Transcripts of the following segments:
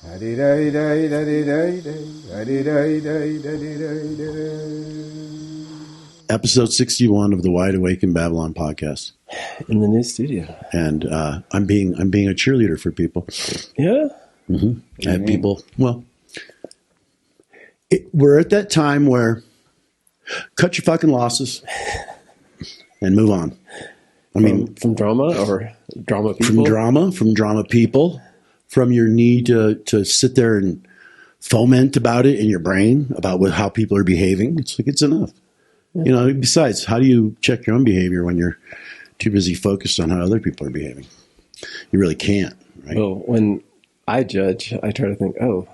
Episode 61 of the Wide Awake in Babylon podcast. In the new studio. And I'm being a cheerleader for people. Yeah? Mm-hmm. I have people, well, we're at that time where cut your fucking losses and move on. I mean, from drama or drama people? From drama people, from your need to sit there and foment about it in your brain about how people are behaving. It's like, it's enough. Yeah. You know, besides, how do you check your own behavior when you're too busy focused on how other people are behaving? You really can't, right? Well, when I judge, I try to think, oh,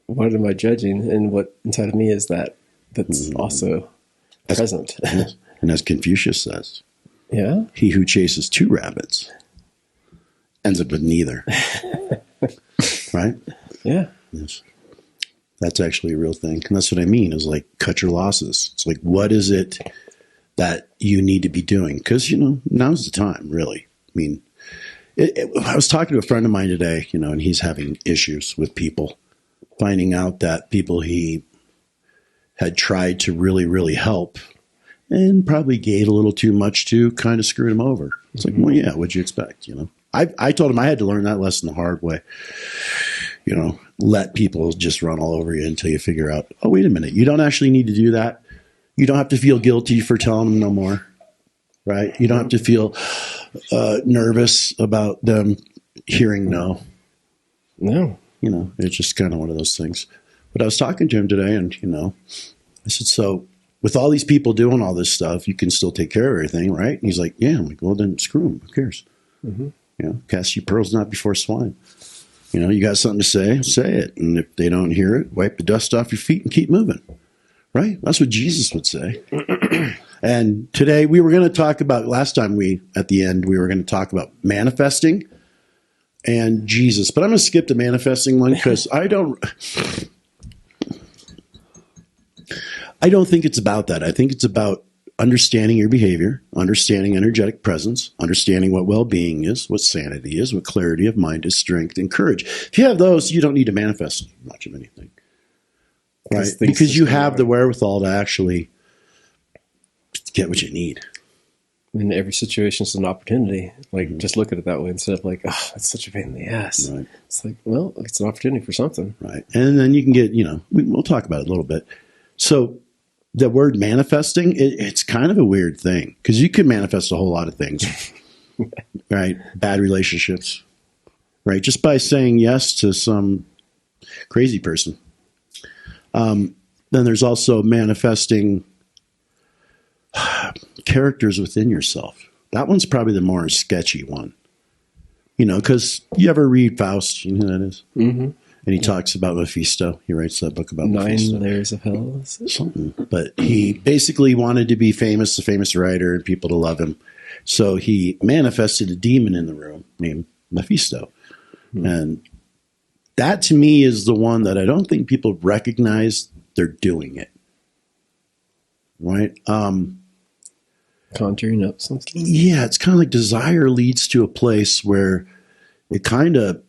what am I judging? And what inside of me is that's also present. And as Confucius says, yeah, he who chases two rabbits ends up with neither. Right? Yeah. Yes. That's actually a real thing. And that's what I mean is like, cut your losses. It's like, what is it that you need to be doing? Because, you know, now's the time, really. I mean, I was talking to a friend of mine today, you know, and he's having issues with people, finding out that people he had tried to really, really help and probably gave a little too much to kind of screwed him over. It's like, well, yeah, what'd you expect, you know? I told him I had to learn that lesson the hard way. You know, let people just run all over you until you figure out, oh, wait a minute, you don't actually need to do that. You don't have to feel guilty for telling them no more, right? You don't have to feel nervous about them hearing no. No. You know, it's just kind of one of those things. But I was talking to him today and, you know, I said, so with all these people doing all this stuff, you can still take care of everything, right? And he's like, yeah. I'm like, well, then screw them. Who cares? Mm-hmm. You know, cast your pearls not before swine. You know, you got something to say it. And if they don't hear it, wipe the dust off your feet and keep moving. Right? That's what Jesus would say. And today we were going to talk about, last time at the end, we were going to talk about manifesting and Jesus. But I'm going to skip the manifesting one because I don't think it's about that. I think it's about understanding your behavior, understanding energetic presence, understanding what well-being is, what sanity is, what clarity of mind is, strength, and courage. If you have those, you don't need to manifest much of anything. Right? Because you have the wherewithal to actually get what you need. I mean, every situation is an opportunity. Like, just look at it that way instead of like, oh, it's such a pain in the ass. Right. It's like, well, it's an opportunity for something. Right. And then you can get, you know, we'll talk about it a little bit. So the word manifesting, it's kind of a weird thing because you can manifest a whole lot of things, right? Bad relationships, right? Just by saying yes to some crazy person. Then there's also manifesting characters within yourself. That one's probably the more sketchy one, you know, because you ever read Faust? You know who that is? Mm-hmm. And he talks about Mephisto. He writes that book about Mephisto. 9 Layers of Hell. Something. But he basically wanted to be famous, a famous writer, and people to love him. So he manifested a demon in the room named Mephisto. Hmm. And that to me is the one that I don't think people recognize they're doing it. Right? Conjuring up something? Yeah, it's kind of like desire leads to a place where it kind of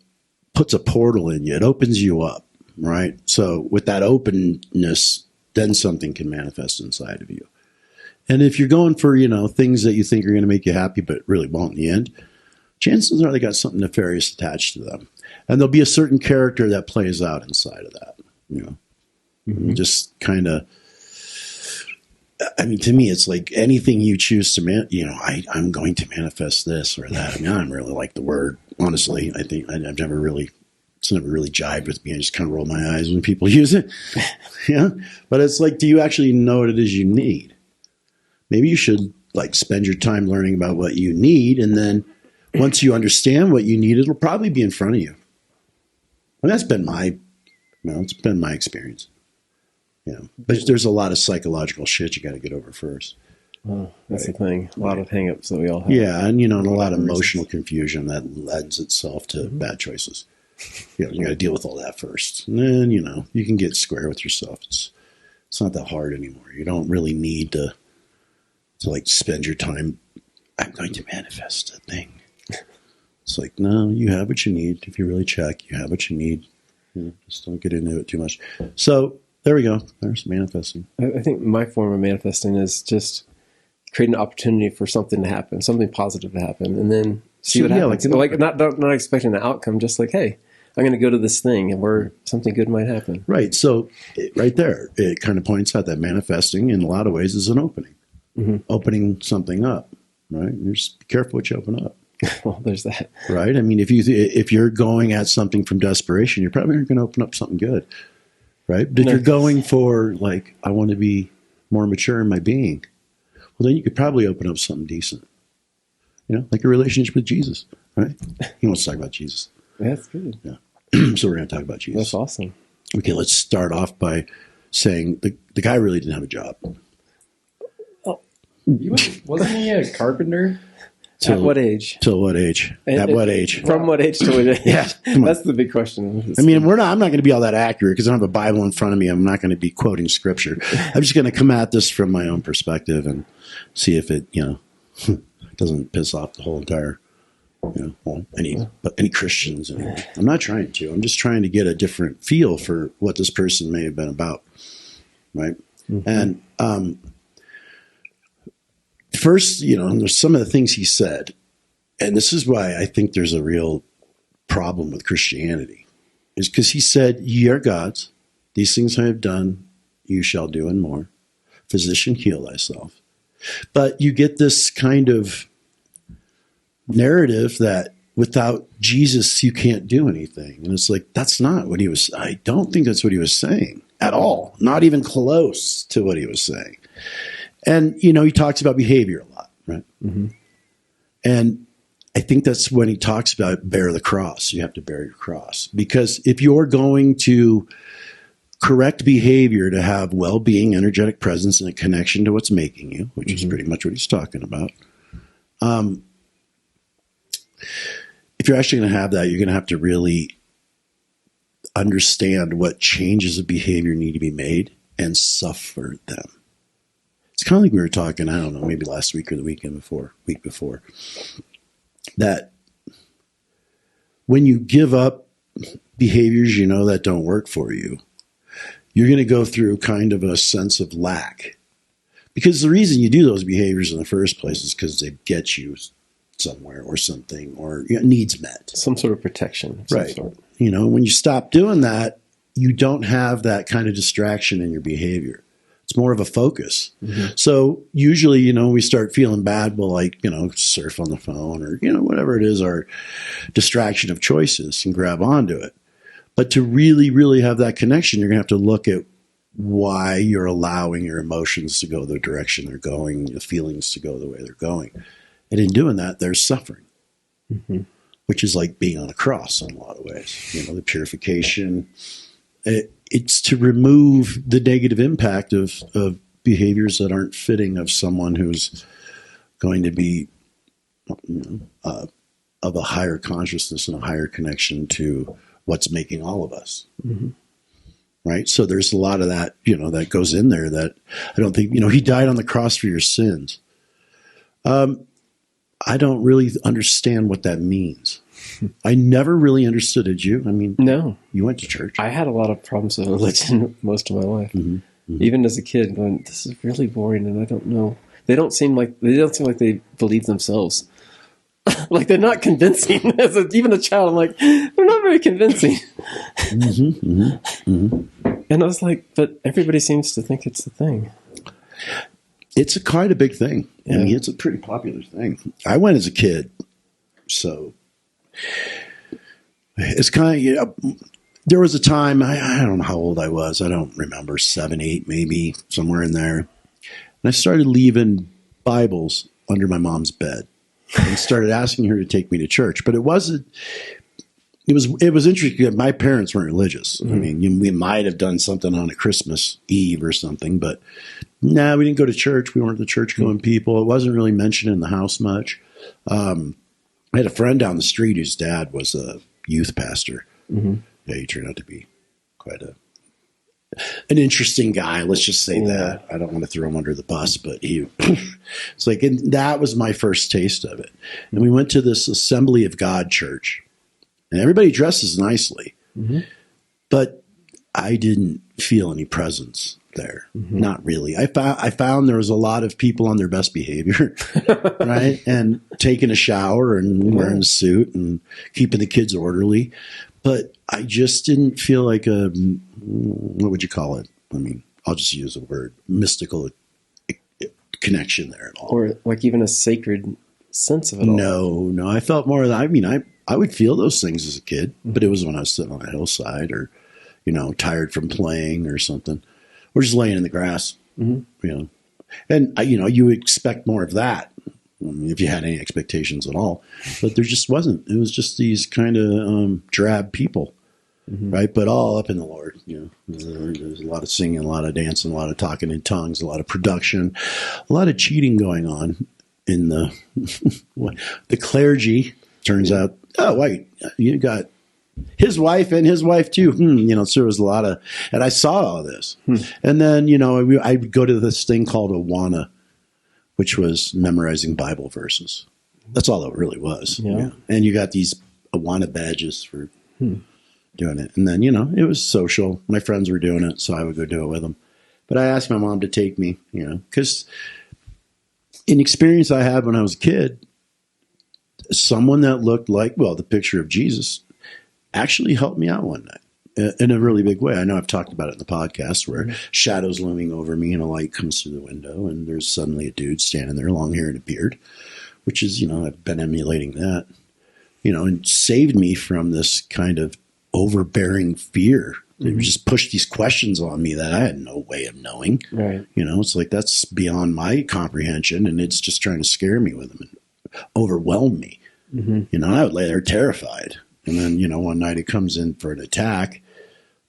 puts a portal in you. It opens you up, right? So with that openness, then something can manifest inside of you. And if you're going for, you know, things that you think are going to make you happy but really won't in the end, chances are they got something nefarious attached to them. And there'll be a certain character that plays out inside of that, you know. Mm-hmm. Just kind of, I mean, to me, it's like anything you choose to, I'm going to manifest this or that. I mean, I don't really like the word, honestly. I think it's never really jived with me. I just kind of roll my eyes when people use it. Yeah. But it's like, do you actually know what it is you need? Maybe you should like spend your time learning about what you need. And then once you understand what you need, it'll probably be in front of you. And that's been it's been my experience. Yeah, but there's a lot of psychological shit you got to get over first. Oh, that's right. The thing. A lot of hang-ups that we all have. Yeah, and and a lot of emotional confusion that lends itself to bad choices. You got to deal with all that first, and then you can get square with yourself. It's not that hard anymore. You don't really need to like spend your time. I'm going to manifest a thing. It's like, no, you have what you need. If you really check, you have what you need. Just don't get into it too much. So there we go. There's manifesting. I think my form of manifesting is just creating an opportunity for something to happen, something positive to happen, and then see what happens. Like not expecting an outcome, just like, hey, I'm going to go to this thing and where something good might happen. Right. So right there, it kind of points out that manifesting in a lot of ways is an opening, opening something up, right? You just be careful what you open up. Well, there's that. Right. I mean, if you're going at something from desperation, you're probably not going to open up something good. Right. But if you're going for like, I want to be more mature in my being, well, then you could probably open up something decent, like a relationship with Jesus. Right. He wants to talk about Jesus. Yeah, that's good. Yeah. So we're going to talk about Jesus. That's awesome. Okay, let's start off by saying the guy really didn't have a job. Oh, wasn't he a carpenter? At what age? Till what age? At what age? From what age to what age? Yeah, that's the big question. I mean, I'm not going to be all that accurate because I don't have a Bible in front of me. I'm not going to be quoting scripture. I'm just going to come at this from my own perspective and see if it, doesn't piss off the whole entire, any Christians. I'm not trying to. I'm just trying to get a different feel for what this person may have been about, right? And first, there's some of the things he said, and this is why I think there's a real problem with Christianity, is because he said, "Ye are gods; these things I have done, you shall do, and more. Physician, heal thyself." But you get this kind of narrative that without Jesus, you can't do anything. And it's like, that's not what he was. I don't think that's what he was saying at all. Not even close to what he was saying. And, he talks about behavior a lot, right? Mm-hmm. And I think that's when he talks about bear the cross. You have to bear your cross. Because if you're going to correct behavior to have well-being, energetic presence, and a connection to what's making you, which is pretty much what he's talking about, if you're actually going to have that, you're going to have to really understand what changes of behavior need to be made and suffer them. It's kind of like we were talking, I don't know, maybe last week or the week before, that when you give up behaviors that don't work for you, you're going to go through kind of a sense of lack. Because the reason you do those behaviors in the first place is because they get you somewhere or something, or needs met. Some sort of protection. Right. When you stop doing that, you don't have that kind of distraction in your behavior. It's more of a focus. Mm-hmm. So usually, we start feeling bad, we'll surf on the phone or, whatever it is, our distraction of choices and grab onto it. But to really, really have that connection, you're going to have to look at why you're allowing your emotions to go the direction they're going, your feelings to go the way they're going. And in doing that, there's suffering, which is like being on a cross in a lot of ways. The purification. It's to remove the negative impact of behaviors that aren't fitting of someone who's going to be of a higher consciousness and a higher connection to what's making all of us. Mm-hmm. Right? So there's a lot of that, that goes in there that I don't think, he died on the cross for your sins. I don't really understand what that means. I never really understood it. You? I mean, no. You went to church. I had a lot of problems with religion most of my life. Mm-hmm. Mm-hmm. Even as a kid, going, this is really boring, and I don't know. They don't seem like they believe themselves. Like they're not convincing. Even a child, I'm like, they're not very convincing. Mm-hmm. Mm-hmm. Mm-hmm. And I was like, but everybody seems to think it's the thing. It's quite a big thing. Yeah. I mean, it's a pretty popular thing. I went as a kid, so it's kind of, there was a time, I don't know how old I was. I don't remember, 7, 8, maybe somewhere in there. And I started leaving Bibles under my mom's bed and started asking her to take me to church. But it was interesting. My parents weren't religious. Mm-hmm. I mean, we might have done something on a Christmas Eve or something, but we didn't go to church. We weren't the church-going people. It wasn't really mentioned in the house much. I had a friend down the street whose dad was a youth pastor. Mm-hmm. Yeah, he turned out to be quite an interesting guy. Let's just say that. I don't want to throw him under the bus, but it's like, and that was my first taste of it. And we went to this Assembly of God church, and everybody dresses nicely. Mm-hmm. but I didn't feel any presence there. Not really. I found there was a lot of people on their best behavior, right? And taking a shower and wearing a suit and keeping the kids orderly. But I just didn't feel like what would you call it? I mean, I'll just use the word mystical connection there at all. Or like even a sacred sense of it all. No. I felt more of that. I mean, I would feel those things as a kid, but it was when I was sitting on a hillside or, tired from playing or something. Or just laying in the grass, And, you expect more of that if you had any expectations at all. But there just wasn't. It was just these kind of drab people, right? But all up in the Lord. There's a lot of singing, a lot of dancing, a lot of talking in tongues, a lot of production, a lot of cheating going on in the clergy. Turns out, oh, wait, you got his wife and his wife too. So there was a lot of, and I saw all this. And then, I would go to this thing called Awana, which was memorizing Bible verses. That's all it really was. Yeah. And you got these Awana badges for doing it. And then, it was social. My friends were doing it, so I would go do it with them. But I asked my mom to take me, because in experience I had when I was a kid, someone that looked like, the picture of Jesus actually helped me out one night in a really big way. I know I've talked about it in the podcast where shadows looming over me and a light comes through the window and there's suddenly a dude standing there, long hair and a beard, which is, I've been emulating that, and saved me from this kind of overbearing fear. They just pushed these questions on me that I had no way of knowing. Right. It's like that's beyond my comprehension and it's just trying to scare me with them and overwhelm me. I would lay there terrified. And then, one night it comes in for an attack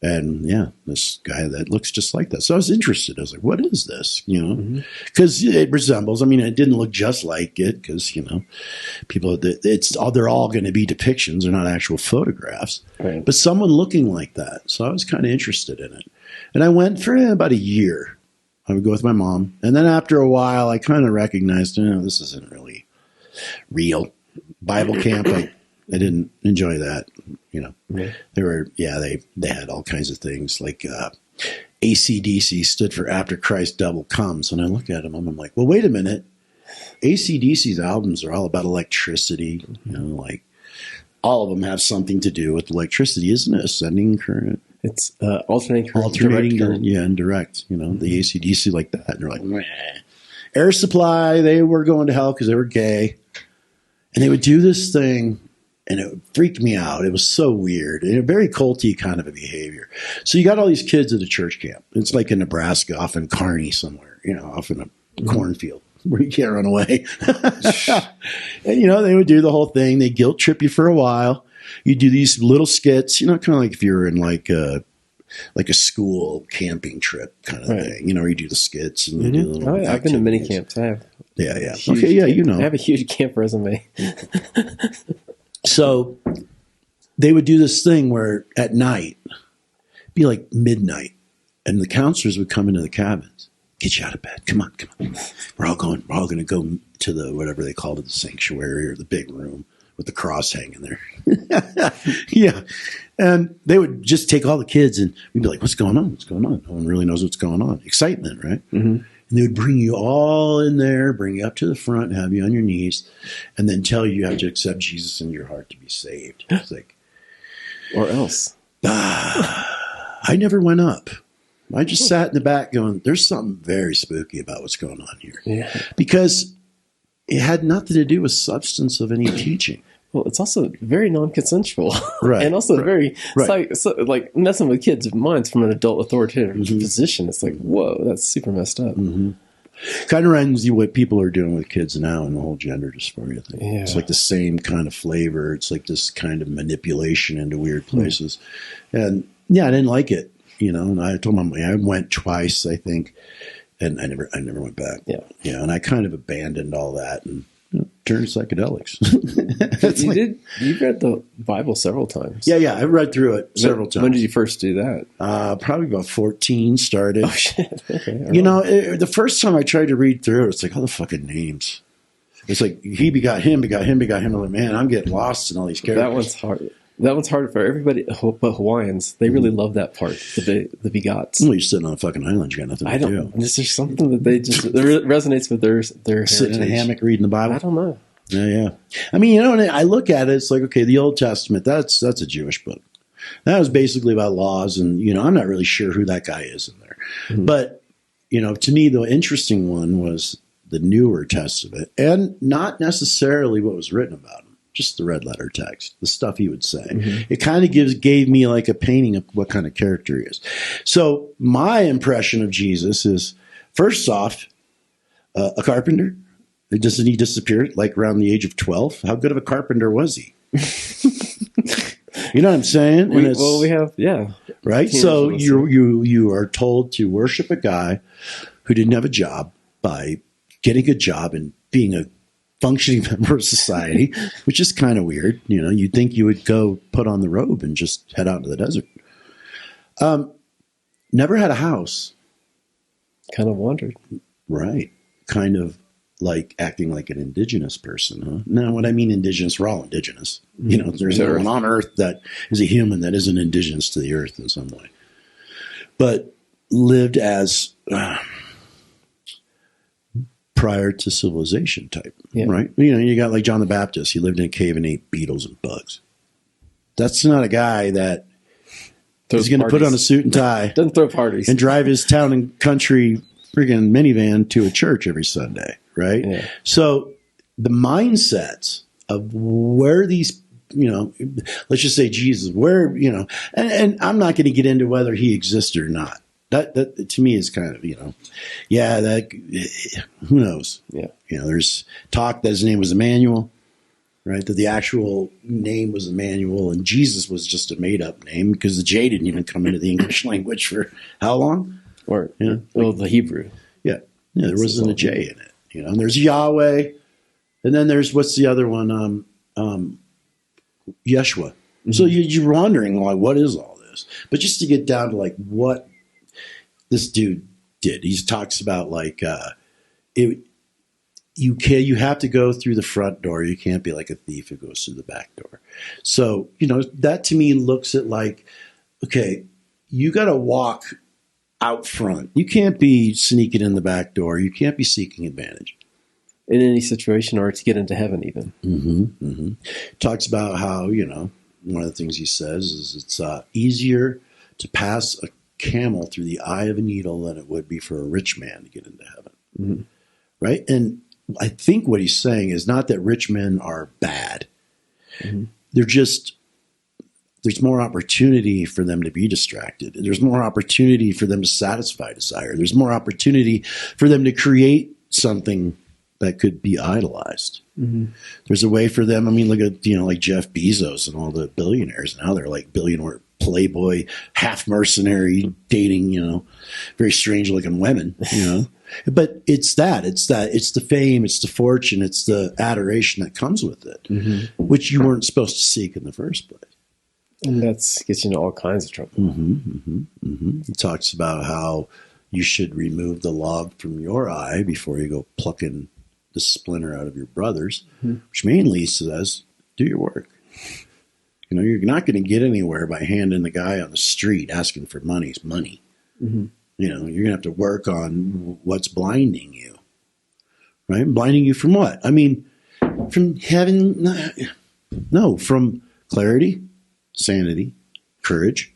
and this guy that looks just like that. So I was interested. I was like, what is this? Because it resembles, it didn't look just like it because, people, they're all going to be depictions. They're not actual photographs, right. But someone looking like that. So I was kind of interested in it. And I went for about a year. I would go with my mom. And then after a while, I kind of recognized, this isn't really real. Bible camp, I didn't enjoy that, They were, they had all kinds of things like AC/DC stood for After Christ Double Comes. And I look at them, I'm like, well, wait a minute. AC/DC's albums are all about electricity, like all of them have something to do with electricity, isn't it? Ascending current. It's alternating current. Alternating current, and direct, the AC/DC like that. And they're like, meh. Air Supply, they were going to hell because they were gay. And they would do this thing. And it freaked me out. It was so weird and a very culty kind of a behavior. So you got all these kids at a church camp. It's like in Nebraska, off in Kearney somewhere, off in a cornfield where you can't run away. And, they would do the whole thing. They guilt trip you for a while. You do these little skits, kind of like if you're in like a school camping trip kind of thing, where you do the skits and you do little I've been to many camps. I have. Yeah. Okay. Yeah. I have a huge camp resume. So they would do this thing where at night, it'd be like midnight, and the counselors would come into the cabins. Get you out of bed. Come on. We're all going to go to the, whatever they called it, the sanctuary or the big room with the cross hanging there. Yeah. And they would just take all the kids and we'd be like, what's going on? No one really knows what's going on. Excitement, right? And they would bring you all in there, bring you up to the front, have you on your knees, and then tell you have to accept Jesus in your heart to be saved. It's like, or else. I never went up. I just sat in the back going, there's something very spooky about what's going on here. Yeah. Because it had nothing to do with substance of any teaching. Well, it's also very non-consensual. Right. And also very, Right. like messing with kids' minds from an adult authoritative position. It's like, whoa, that's super messed up. Kind of reminds you what people are doing with kids now in the whole gender dysphoria thing. Yeah. It's like the same kind of flavor. It's like this kind of manipulation into weird places. And I didn't like it. And I told Mom, I went twice, I think, and I never went back. Yeah. And I kind of abandoned all that and turned psychedelics. You read the Bible several times. Yeah. I read through it several times. When did you first do that? Probably about 14 started. Oh, shit. Okay. The first time I tried to read through it, it's like, all the fucking names. It's like, he begot him, begot him, begot him. I'm like, man, I'm getting lost in all these characters. That one's hard. That one's hard for everybody, but Hawaiians, they really love that part, the begots. Well, you're sitting on a fucking island. You got nothing to do. There's just something that resonates with their Sitting in a hammock reading the Bible. I don't know. Yeah. I mean, I look at it, it's like, okay, the Old Testament, that's a Jewish book. That was basically about laws, and, I'm not really sure who that guy is in there. Mm-hmm. But, to me, the interesting one was the Newer Testament, and not necessarily what was written about him, just the red letter text, the stuff he would say. Mm-hmm. It kind of gave me like a painting of what kind of character he is. So my impression of Jesus is, first off, a carpenter. Doesn't he disappear like around the age of 12? How good of a carpenter was he? You know what I'm saying? We have, right. So you are told to worship a guy who didn't have a job by getting a job and being a functioning member of society, which is kind of weird. You'd think you would go put on the robe and just head out into the desert. Never had a house. Kind of wandered. Right. Kind of like acting like an indigenous person, huh? Now, what I mean indigenous, we're all indigenous. There's no one on earth that is a human that isn't indigenous to the earth in some way. But lived as prior to civilization type, right? You got like John the Baptist. He lived in a cave and ate beetles and bugs. That's not a guy that is going to put on a suit and tie. Doesn't throw parties. And drive his town and country friggin' minivan to a church every Sunday, right? Yeah. So the mindsets of where these, let's just say Jesus, where, and I'm not going to get into whether he existed or not. That to me is kind of, who knows? Yeah. There's talk that his name was Emmanuel, right? That the actual name was Emmanuel and Jesus was just a made up name because the J didn't even come into the English language for how long? Or, the Hebrew. Yeah. There wasn't a J in it, and there's Yahweh. And then there's, what's the other one? Yeshua. Mm-hmm. So you're wondering, like, what is all this? But just to get down to, like, what this dude did. He talks about, like, you have to go through the front door. You can't be like a thief who goes through the back door. So, that to me looks at, like, okay, you got to walk out front. You can't be sneaking in the back door. You can't be seeking advantage. In any situation or to get into heaven even. Mm-hmm, mm-hmm. Talks about how, one of the things he says is it's easier to pass a camel through the eye of a needle than it would be for a rich man to get into heaven. Mm-hmm. Right? And I think what he's saying is not that rich men are bad. Mm-hmm. There's more opportunity for them to be distracted. There's more opportunity for them to satisfy desire. There's more opportunity for them to create something that could be idolized. Mm-hmm. There's a way for them. I mean, look at, like Jeff Bezos and all the billionaires. Now they're like billionaire playboy, half mercenary, dating, very strange looking women, But it's the fame, it's the fortune, it's the adoration that comes with it, mm-hmm. which you weren't supposed to seek in the first place. And that gets you into all kinds of trouble. Mm-hmm, mm-hmm, mm-hmm. He talks about how you should remove the log from your eye before you go plucking the splinter out of your brother's, mm-hmm. which mainly says, do your work. You're not going to get anywhere by handing the guy on the street asking for money. Mm-hmm. You're going to have to work on what's blinding you, right? Blinding you from what? I mean, from having, from clarity, sanity, courage,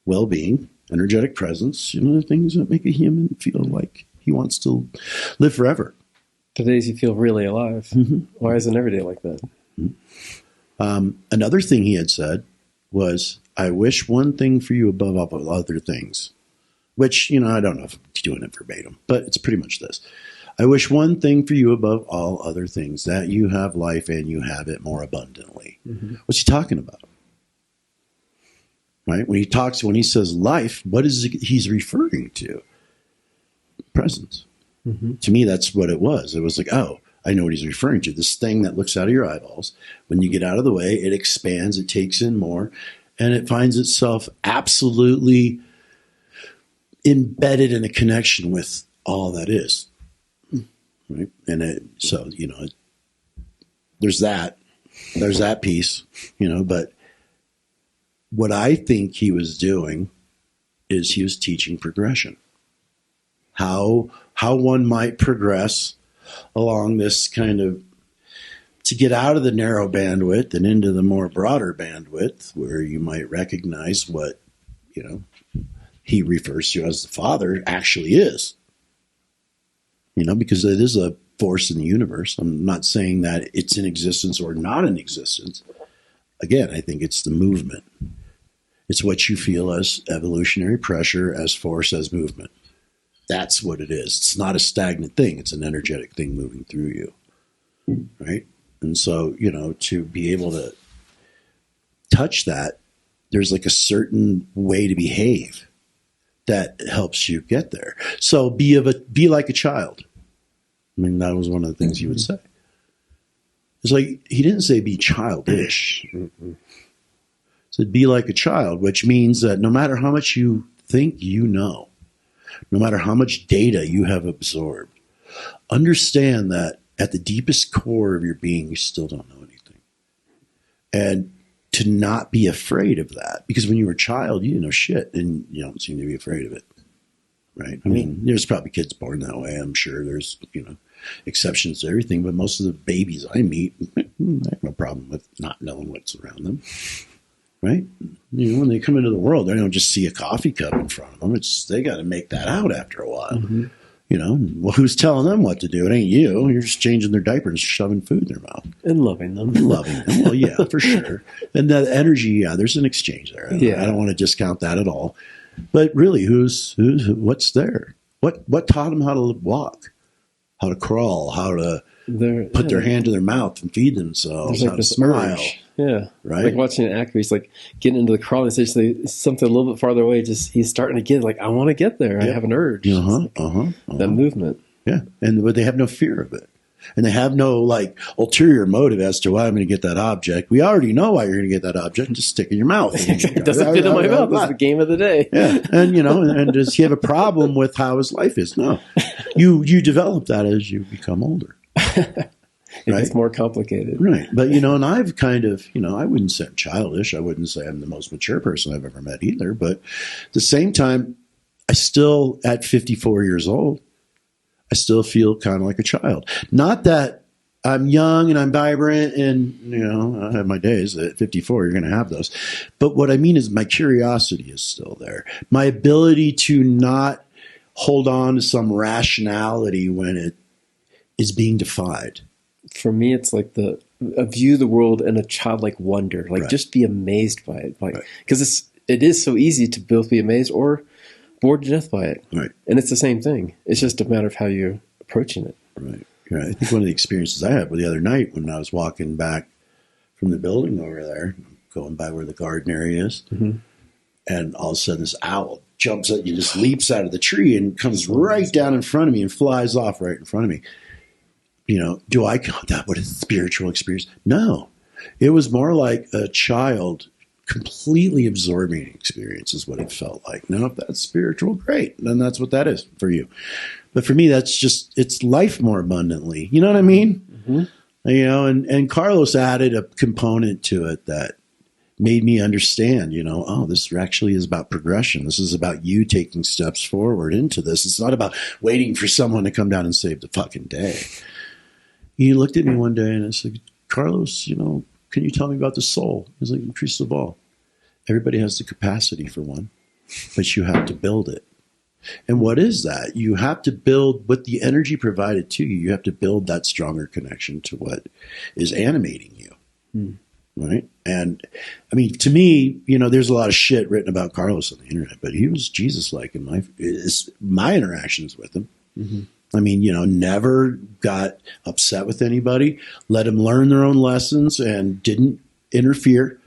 well-being, energetic presence, things that make a human feel like he wants to live forever. The days you feel really alive. Mm-hmm. Why isn't every day like that? Mm-hmm. Another thing he had said was, I wish one thing for you above all other things, which, I don't know if I'm doing it verbatim, but it's pretty much this. I wish one thing for you above all other things, that you have life and you have it more abundantly. Mm-hmm. What's he talking about? Right? When he says life, what is he's referring to? Presence. Mm-hmm. To me, that's what it was. It was like, oh, I know what he's referring to. This thing that looks out of your eyeballs. When you get out of the way, it expands, it takes in more, and it finds itself absolutely embedded in a connection with all that is. Right? And there's that piece, but what I think he was doing is he was teaching progression. How one might progress along this kind of, to get out of the narrow bandwidth and into the more broader bandwidth where you might recognize what, he refers to as the Father actually is. Because it is a force in the universe. I'm not saying that it's in existence or not in existence. Again, I think it's the movement. It's what you feel as evolutionary pressure, as force, as movement. That's what it is. It's not a stagnant thing. It's an energetic thing moving through you, right? And so, to be able to touch that, there's like a certain way to behave that helps you get there. So be like a child. I mean, that was one of the things he would say. It's like, he didn't say be childish. He said be like a child, which means that no matter how much you think you know, no matter how much data you have absorbed, understand that at the deepest core of your being, you still don't know anything. And to not be afraid of that, because when you were a child, you didn't know shit, and you don't seem to be afraid of it. Right? I mean, there's probably kids born that way. I'm sure there's, exceptions to everything, but most of the babies I meet, I have no problem with not knowing what's around them. Right? When they come into the world, they don't just see a coffee cup in front of them. They got to make that out after a while. Mm-hmm. Well, who's telling them what to do? It ain't you. You're just changing their diaper and shoving food in their mouth. And loving them. Well, yeah, for sure. And that energy, there's an exchange there. I don't want to discount that at all. But really, what's there? What taught them how to walk, how to crawl, how to put their hand to their mouth and feed themselves, how to smile? Urge. Yeah. Right. Like watching an actor, he's like getting into the crawling stage, something a little bit farther away, he's starting to get like, I want to get there. I have an urge. That movement. Yeah. But they have no fear of it. And they have no ulterior motive as to why I'm going to get that object. We already know why you're going to get that object. Just stick it in your mouth. It doesn't fit in my mouth. That's the game of the day. Yeah. And, and does he have a problem with how his life is? No. You develop that as you become older. It's more complicated. Right. But, and I've kind of, I wouldn't say I'm childish. I wouldn't say I'm the most mature person I've ever met either. But at the same time, I still, at 54 years old, I still feel kind of like a child. Not that I'm young and I'm vibrant and, I have my days. At 54, you're going to have those. But what I mean is my curiosity is still there. My ability to not hold on to some rationality when it is being defied. For me, it's like view the world in a childlike wonder. Just be amazed by it. Because it is so easy to both be amazed or bored to death by it. Right. And it's the same thing. It's just a matter of how you're approaching it. Right. Yeah, I think one of the experiences I had the other night when I was walking back from the building over there, going by where the garden area is, and all of a sudden this owl jumps at you, just leaps out of the tree and comes right down in front of me and flies off right in front of me. Do I count that what a spiritual experience? No. It was more like a child completely absorbing experience is what it felt like. Now, if that's spiritual, great. Then that's what that is for you. But for me, that's just, it's life more abundantly. You know what I mean? Mm-hmm. And Carlos added a component to it that made me understand, this actually is about progression. This is about you taking steps forward into this. It's not about waiting for someone to come down and save the fucking day. He looked at me one day and I said, Carlos, can you tell me about the soul? He's like, increase of all. Everybody has the capacity for one, but you have to build it. And what is that? You have to build with the energy provided to you. You have to build that stronger connection to what is animating you. Right. And I mean, to me, there's a lot of shit written about Carlos on the internet, but he was Jesus-like in my interactions with him. Mm-hmm. I mean, never got upset with anybody, let them learn their own lessons and didn't interfere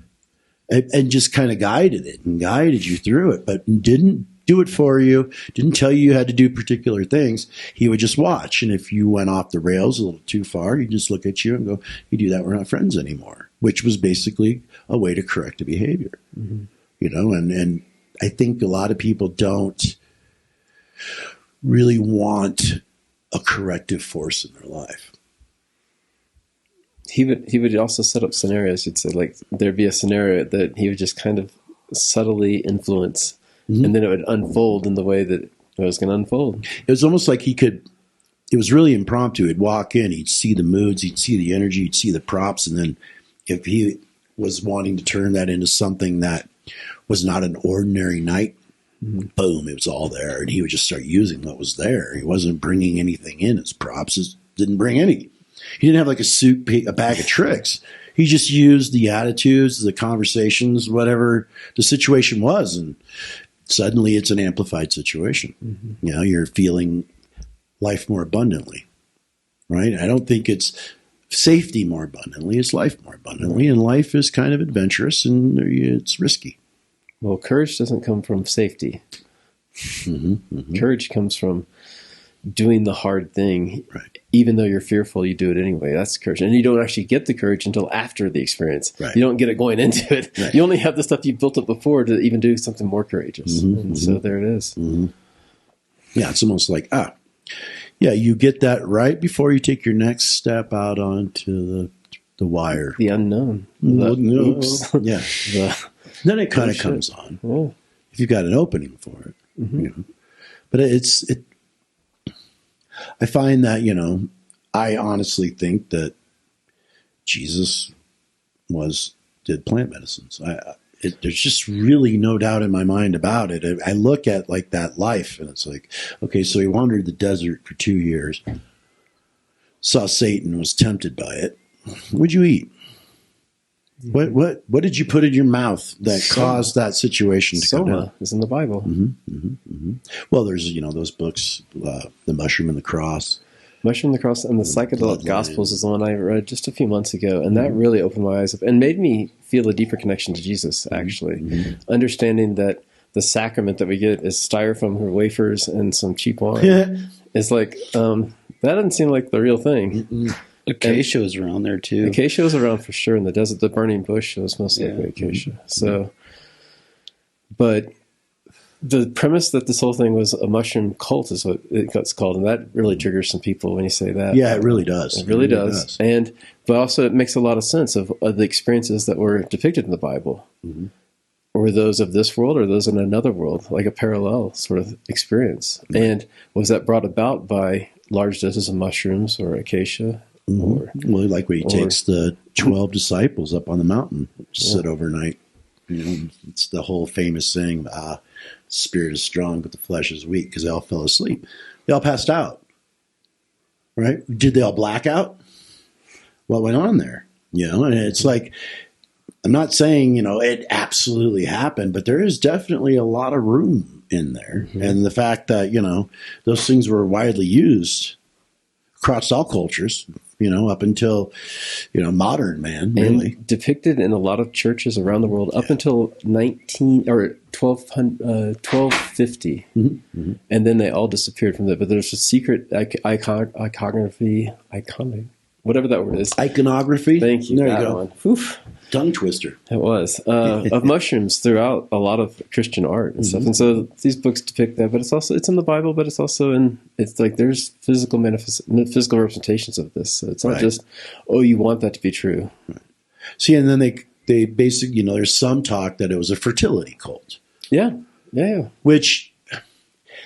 and just kind of guided it and guided you through it, but didn't do it for you, didn't tell you had to do particular things. He would just watch. And if you went off the rails a little too far, he'd just look at you and go, you do that, we're not friends anymore, which was basically a way to correct the behavior, and I think a lot of people don't really want a corrective force in their life. He would also set up scenarios. You'd say there'd be a scenario that he would just kind of subtly influence, and then it would unfold in the way that it was going to unfold. It was almost like it was really impromptu. He'd walk in, he'd see the moods, he'd see the energy, he'd see the props, and then if he was wanting to turn that into something that was not an ordinary night, boom, it was all there, and he would just start using what was there. He wasn't bringing anything in as props. Didn't bring any. He didn't have like a bag of tricks. He just used the attitudes, the conversations, whatever the situation was, and suddenly it's an amplified situation. You know, you're feeling life more abundantly, right? I don't think it's safety more abundantly. It's life more abundantly, and life is kind of adventurous and it's risky. Well, courage doesn't come from safety. Courage comes from doing the hard thing. Right. Even though you're fearful, you do it anyway. That's courage. And you don't actually get the courage until after the experience. Right. You don't get it going into it. Right. You only have the stuff you built up before to even do something more courageous. And so there it is. Yeah, it's almost like, you get that right before you take your next step out onto the wire. The unknown. Oops. Yeah. Then it kind of comes on. Yeah. If you've got an opening for it. You know. But I find that, I honestly think that Jesus did plant medicines. There's just really no doubt in my mind about it. I look at like that life and it's like, okay, so he wandered the desert for 2 years, saw Satan, was tempted by it. What'd you eat? What did you put in your mouth that caused that situation to come down? Soma is in the Bible. Well, there's, those books, The Mushroom and the Cross. Mushroom and the Cross and the Psychedelic Gospels is the one I read just a few months ago, and that really opened my eyes up and made me feel a deeper connection to Jesus, actually. Understanding that the sacrament that we get is styrofoam or wafers and some cheap wine. It's like, that doesn't seem like the real thing. Acacia was around there too. Acacia was around for sure in the desert. The burning bush was most likely acacia. So, but the premise that this whole thing was a mushroom cult is what it's called, and that really triggers some people when you say that. Yeah, it really does. It really does. But also it makes a lot of sense of the experiences that were depicted in the Bible. Or those of this world or those in another world, like a parallel sort of experience. And was that brought about by large doses of mushrooms or acacia? Well, like when he takes the 12 disciples up on the mountain, sit overnight. It's the whole famous saying, spirit is strong, but the flesh is weak, because they all fell asleep. They all passed out. Right? Did they all black out? What went on there? And it's like, I'm not saying, it absolutely happened, but there is definitely a lot of room in there. And the fact that, those things were widely used across all cultures, up until, modern man, really. And depicted in a lot of churches around the world up until 1250. And then they all disappeared from that. But there's a secret iconography, whatever that word is. Iconography? Thank you. There you go. Oof. Tongue twister. It was. Of mushrooms throughout a lot of Christian art and stuff. And so these books depict that, but it's in the Bible, but it's also it's like there's physical representations of this. So it's not just, you want that to be true. Right. See, and then they basically, there's some talk that it was a fertility cult. Yeah. Which,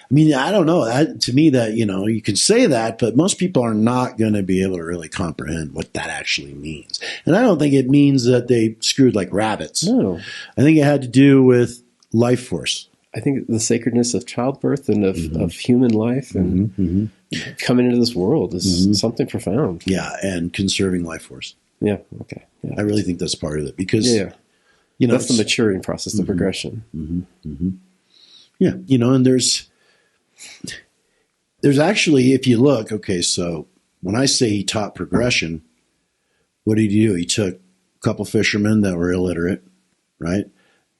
I don't know. To me, that, you can say that, but most people are not going to be able to really comprehend what that actually means. And I don't think it means that they screwed like rabbits. No. I think it had to do with life force. I think the sacredness of childbirth and of human life and coming into this world is something profound. Yeah, and conserving life force. Yeah, okay. Yeah. I really think that's part of it because, that's the maturing process, the progression. Yeah, and there's actually, if you look, okay, so when I say he taught progression, what did he do? He took a couple fishermen that were illiterate, right?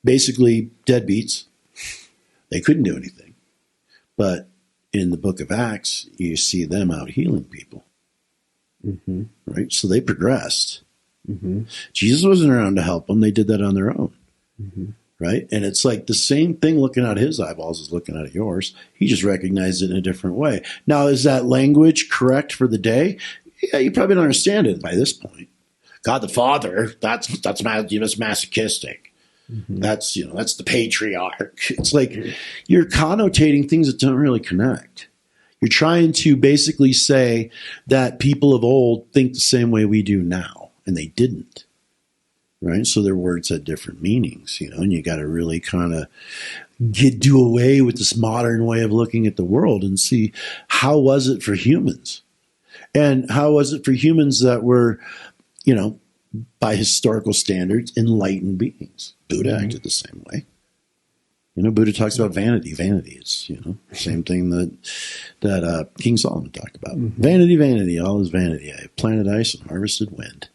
Basically deadbeats. They couldn't do anything. But in the book of Acts, you see them out healing people, right? So they progressed. Jesus wasn't around to help them. They did that on their own. Right? And it's like the same thing looking out his eyeballs as looking out of yours. He just recognized it in a different way. Now, is that language correct for the day? Yeah, you probably don't understand it by this point. God the Father, that's masochistic. That's the patriarch. It's like you're connotating things that don't really connect. You're trying to basically say that people of old think the same way we do now, and they didn't. Right? So their words had different meanings, and you got to really kind of do away with this modern way of looking at the world and see how was it for humans? And how was it for humans that were, by historical standards, enlightened beings? Buddha acted the same way. Buddha talks about vanity. Vanity is, same thing that King Solomon talked about. Vanity, vanity, all is vanity. I have planted ice and harvested wind.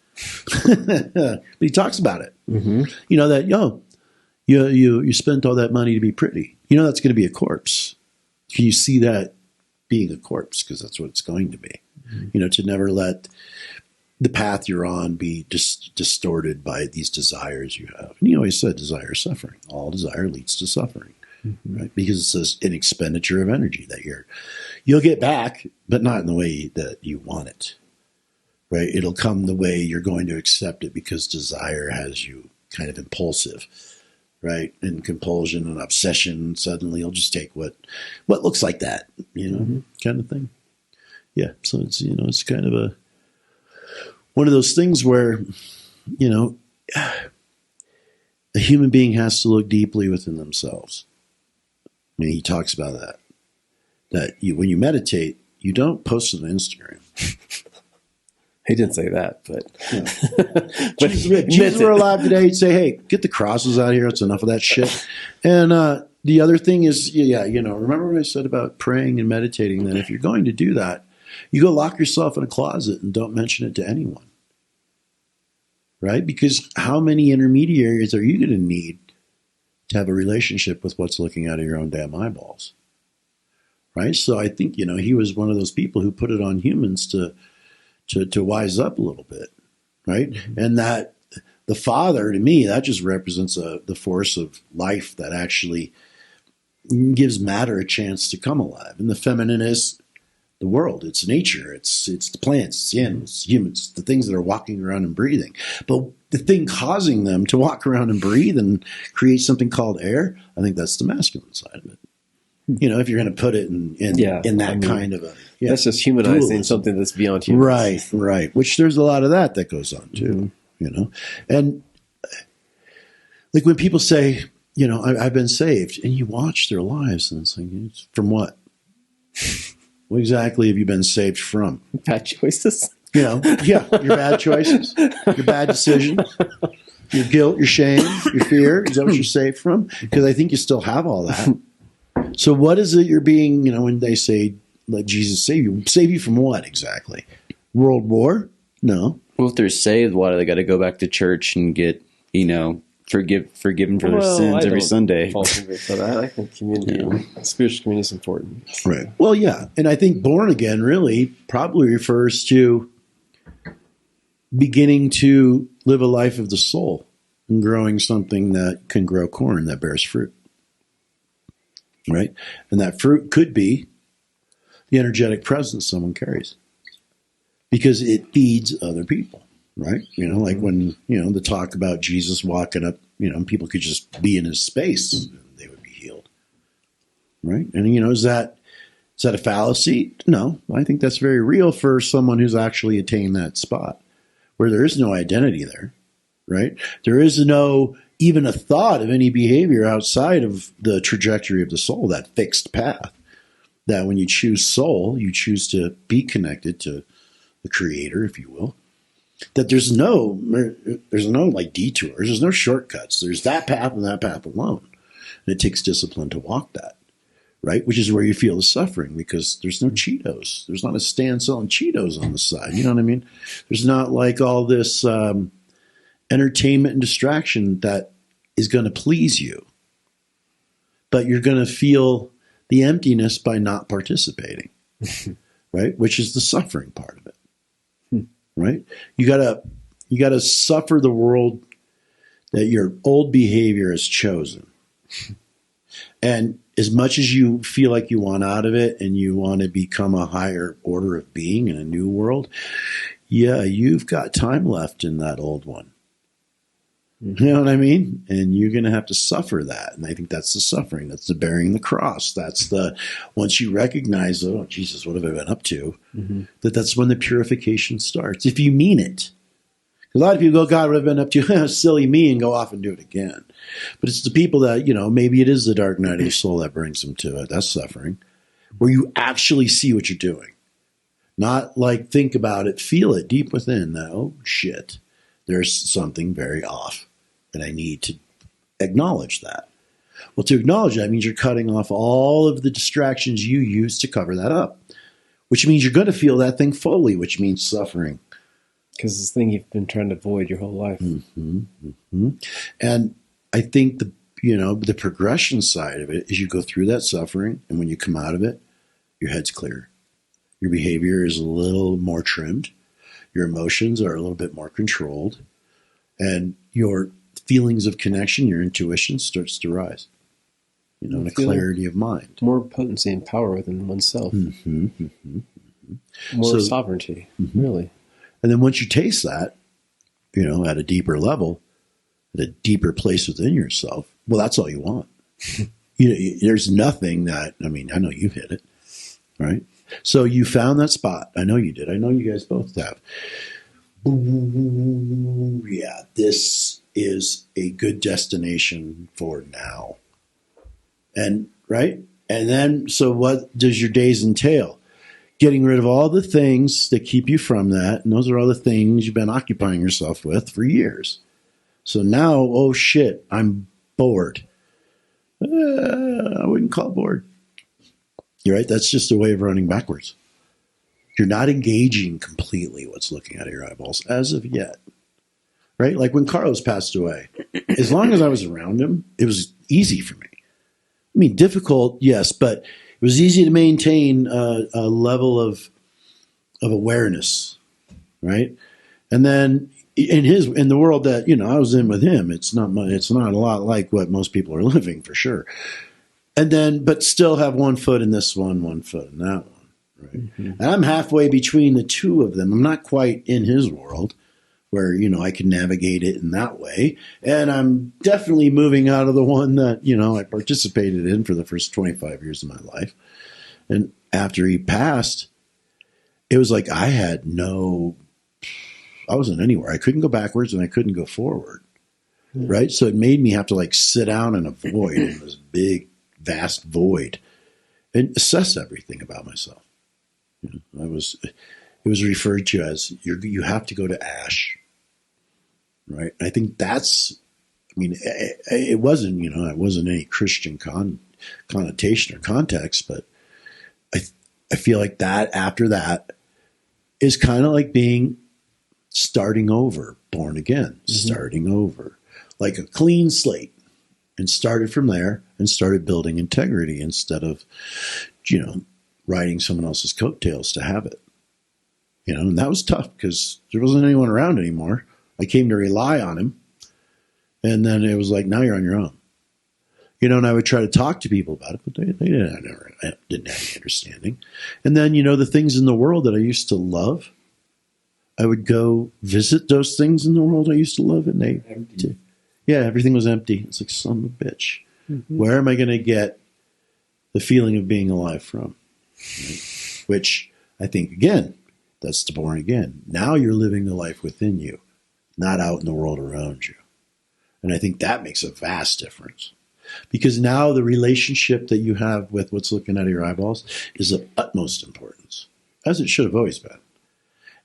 But he talks about it. That, you spent all that money to be pretty. That's going to be a corpse. Can you see that being a corpse? Because that's what it's going to be. To never let the path you're on be distorted by these desires you have. And he always said desire is suffering. All desire leads to suffering, right? Because it's an expenditure of energy that you'll get back, but not in the way that you want it, right? It'll come the way you're going to accept it because desire has you kind of impulsive, right? And compulsion and obsession, suddenly you'll just take what looks like that, kind of thing. Yeah, so it's, it's kind of one of those things where, a human being has to look deeply within themselves. I mean, he talks about that when you meditate, you don't post it on Instagram. He didn't say that, but but Jesus were alive today, he'd say, hey, get the crosses out here. It's enough of that shit. And the other thing is, remember what I said about praying and meditating, that if you're going to do that, you go lock yourself in a closet and don't mention it to anyone. Right? Because how many intermediaries are you going to need to have a relationship with what's looking out of your own damn eyeballs? Right? So I think, he was one of those people who put it on humans to wise up a little bit. Right? And that the Father, to me, that just represents the force of life that actually gives matter a chance to come alive. And the feminine is the world. It's nature. It's the plants, it's the animals, humans, the things that are walking around and breathing. But the thing causing them to walk around and breathe and create something called air, I think that's the masculine side of it. If you're going to put it in that kind of a... Yeah, that's just humanizing dualism. Something that's beyond humans. Right. Which there's a lot of that goes on too, And like when people say, I've been saved, and you watch their lives, and it's like, from what? What exactly have you been saved from? Bad choices. Your bad choices, your bad decisions, your guilt, your shame, your fear. Is that what you're saved from? Because I think you still have all that. So what is it you're being, when they say, let Jesus save you? Save you from what exactly? World war? No. Well, if they're saved, why do they got to go back to church and get, forgiven for their sins every Sunday? I think community, spiritual community is important. Right. Well, yeah. And I think born again really probably refers to beginning to live a life of the soul and growing something that can grow corn that bears fruit. Right? And that fruit could be the energetic presence someone carries because it feeds other people. Right? Like when, the talk about Jesus walking up, people could just be in his space and they would be healed. Right? And, is that a fallacy? No, I think that's very real for someone who's actually attained that spot where there is no identity there. Right? There is no even a thought of any behavior outside of the trajectory of the soul, that fixed path. That when you choose soul, you choose to be connected to the creator, if you will. That there's no like detours, there's no shortcuts. There's that path and that path alone. And it takes discipline to walk that, right? Which is where you feel the suffering because there's no Cheetos. There's not a stand selling Cheetos on the side. You know what I mean? There's not like all this entertainment and distraction that is going to please you. But you're going to feel the emptiness by not participating, right? Which is the suffering part of it. Right? You gotta suffer the world that your old behavior has chosen. And as much as you feel like you want out of it and you want to become a higher order of being in a new world, yeah, you've got time left in that old one. You know what I mean? And you're going to have to suffer that. And I think that's the suffering. That's the bearing the cross. That's the, once you recognize, oh, Jesus, what have I been up to? That's when the purification starts. If you mean it. A lot of people go, God, what have I been up to? Silly me, and go off and do it again. But it's the people that, maybe it is the dark night of your soul that brings them to it. That's suffering. Where you actually see what you're doing. Not like think about it, feel it deep within that, oh, shit, there's something very off. And I need to acknowledge that. Well, to acknowledge that means you're cutting off all of the distractions you use to cover that up, which means you're going to feel that thing fully, which means suffering. Because this thing you've been trying to avoid your whole life. And I think the progression side of it is you go through that suffering, and when you come out of it, your head's clear. Your behavior is a little more trimmed. Your emotions are a little bit more controlled. And your feelings of connection, your intuition starts to rise. And a clarity of mind. More potency and power within oneself. More sovereignty, really. And then once you taste that, at a deeper level, at a deeper place within yourself, well, that's all you want. There's nothing that, I know you've hit it, right? So you found that spot. I know you did. I know you guys both have. Ooh, yeah, this is a good destination for now. And right? And then, so what does your days entail? Getting rid of all the things that keep you from that. And those are all the things you've been occupying yourself with for years. So now, oh shit, I'm bored. I wouldn't call it bored. You're right. That's just a way of running backwards. You're not engaging completely what's looking out of your eyeballs as of yet. Right? Like when Carlos passed away, as long as I was around him, it was easy for me. Difficult, yes, but it was easy to maintain a level of awareness, right? And then in the world that I was in with him, it's not a lot like what most people are living, for sure. And then, but still have one foot in this one foot in that one, right? And I'm halfway between the two of them. I'm not quite in his world, where, I can navigate it in that way. And I'm definitely moving out of the one that, I participated in for the first 25 years of my life. And after he passed, it was like I wasn't anywhere. I couldn't go backwards and I couldn't go forward. Right? So it made me have to sit down in a void, in this big, vast void, and assess everything about myself. It was referred to as you have to go to ash. Right. I think that's, it wasn't, it wasn't any Christian connotation or context, but I feel like that after that is kind of like starting over, born again, starting over, like a clean slate, and started from there and started building integrity instead of, riding someone else's coattails to have it. And that was tough because there wasn't anyone around anymore. I came to rely on him. And then it was like, now you're on your own. And I would try to talk to people about it, but they didn't have any understanding. And then, the things in the world that I used to love, I would go visit those things in the world I used to love, and everything was empty. It's like, son of a bitch. Where am I going to get the feeling of being alive from? Right? Which I think, again, that's the born again. Now you're living the life within you, not out in the world around you. And I think that makes a vast difference. Because now the relationship that you have with what's looking out of your eyeballs is of utmost importance, as it should have always been.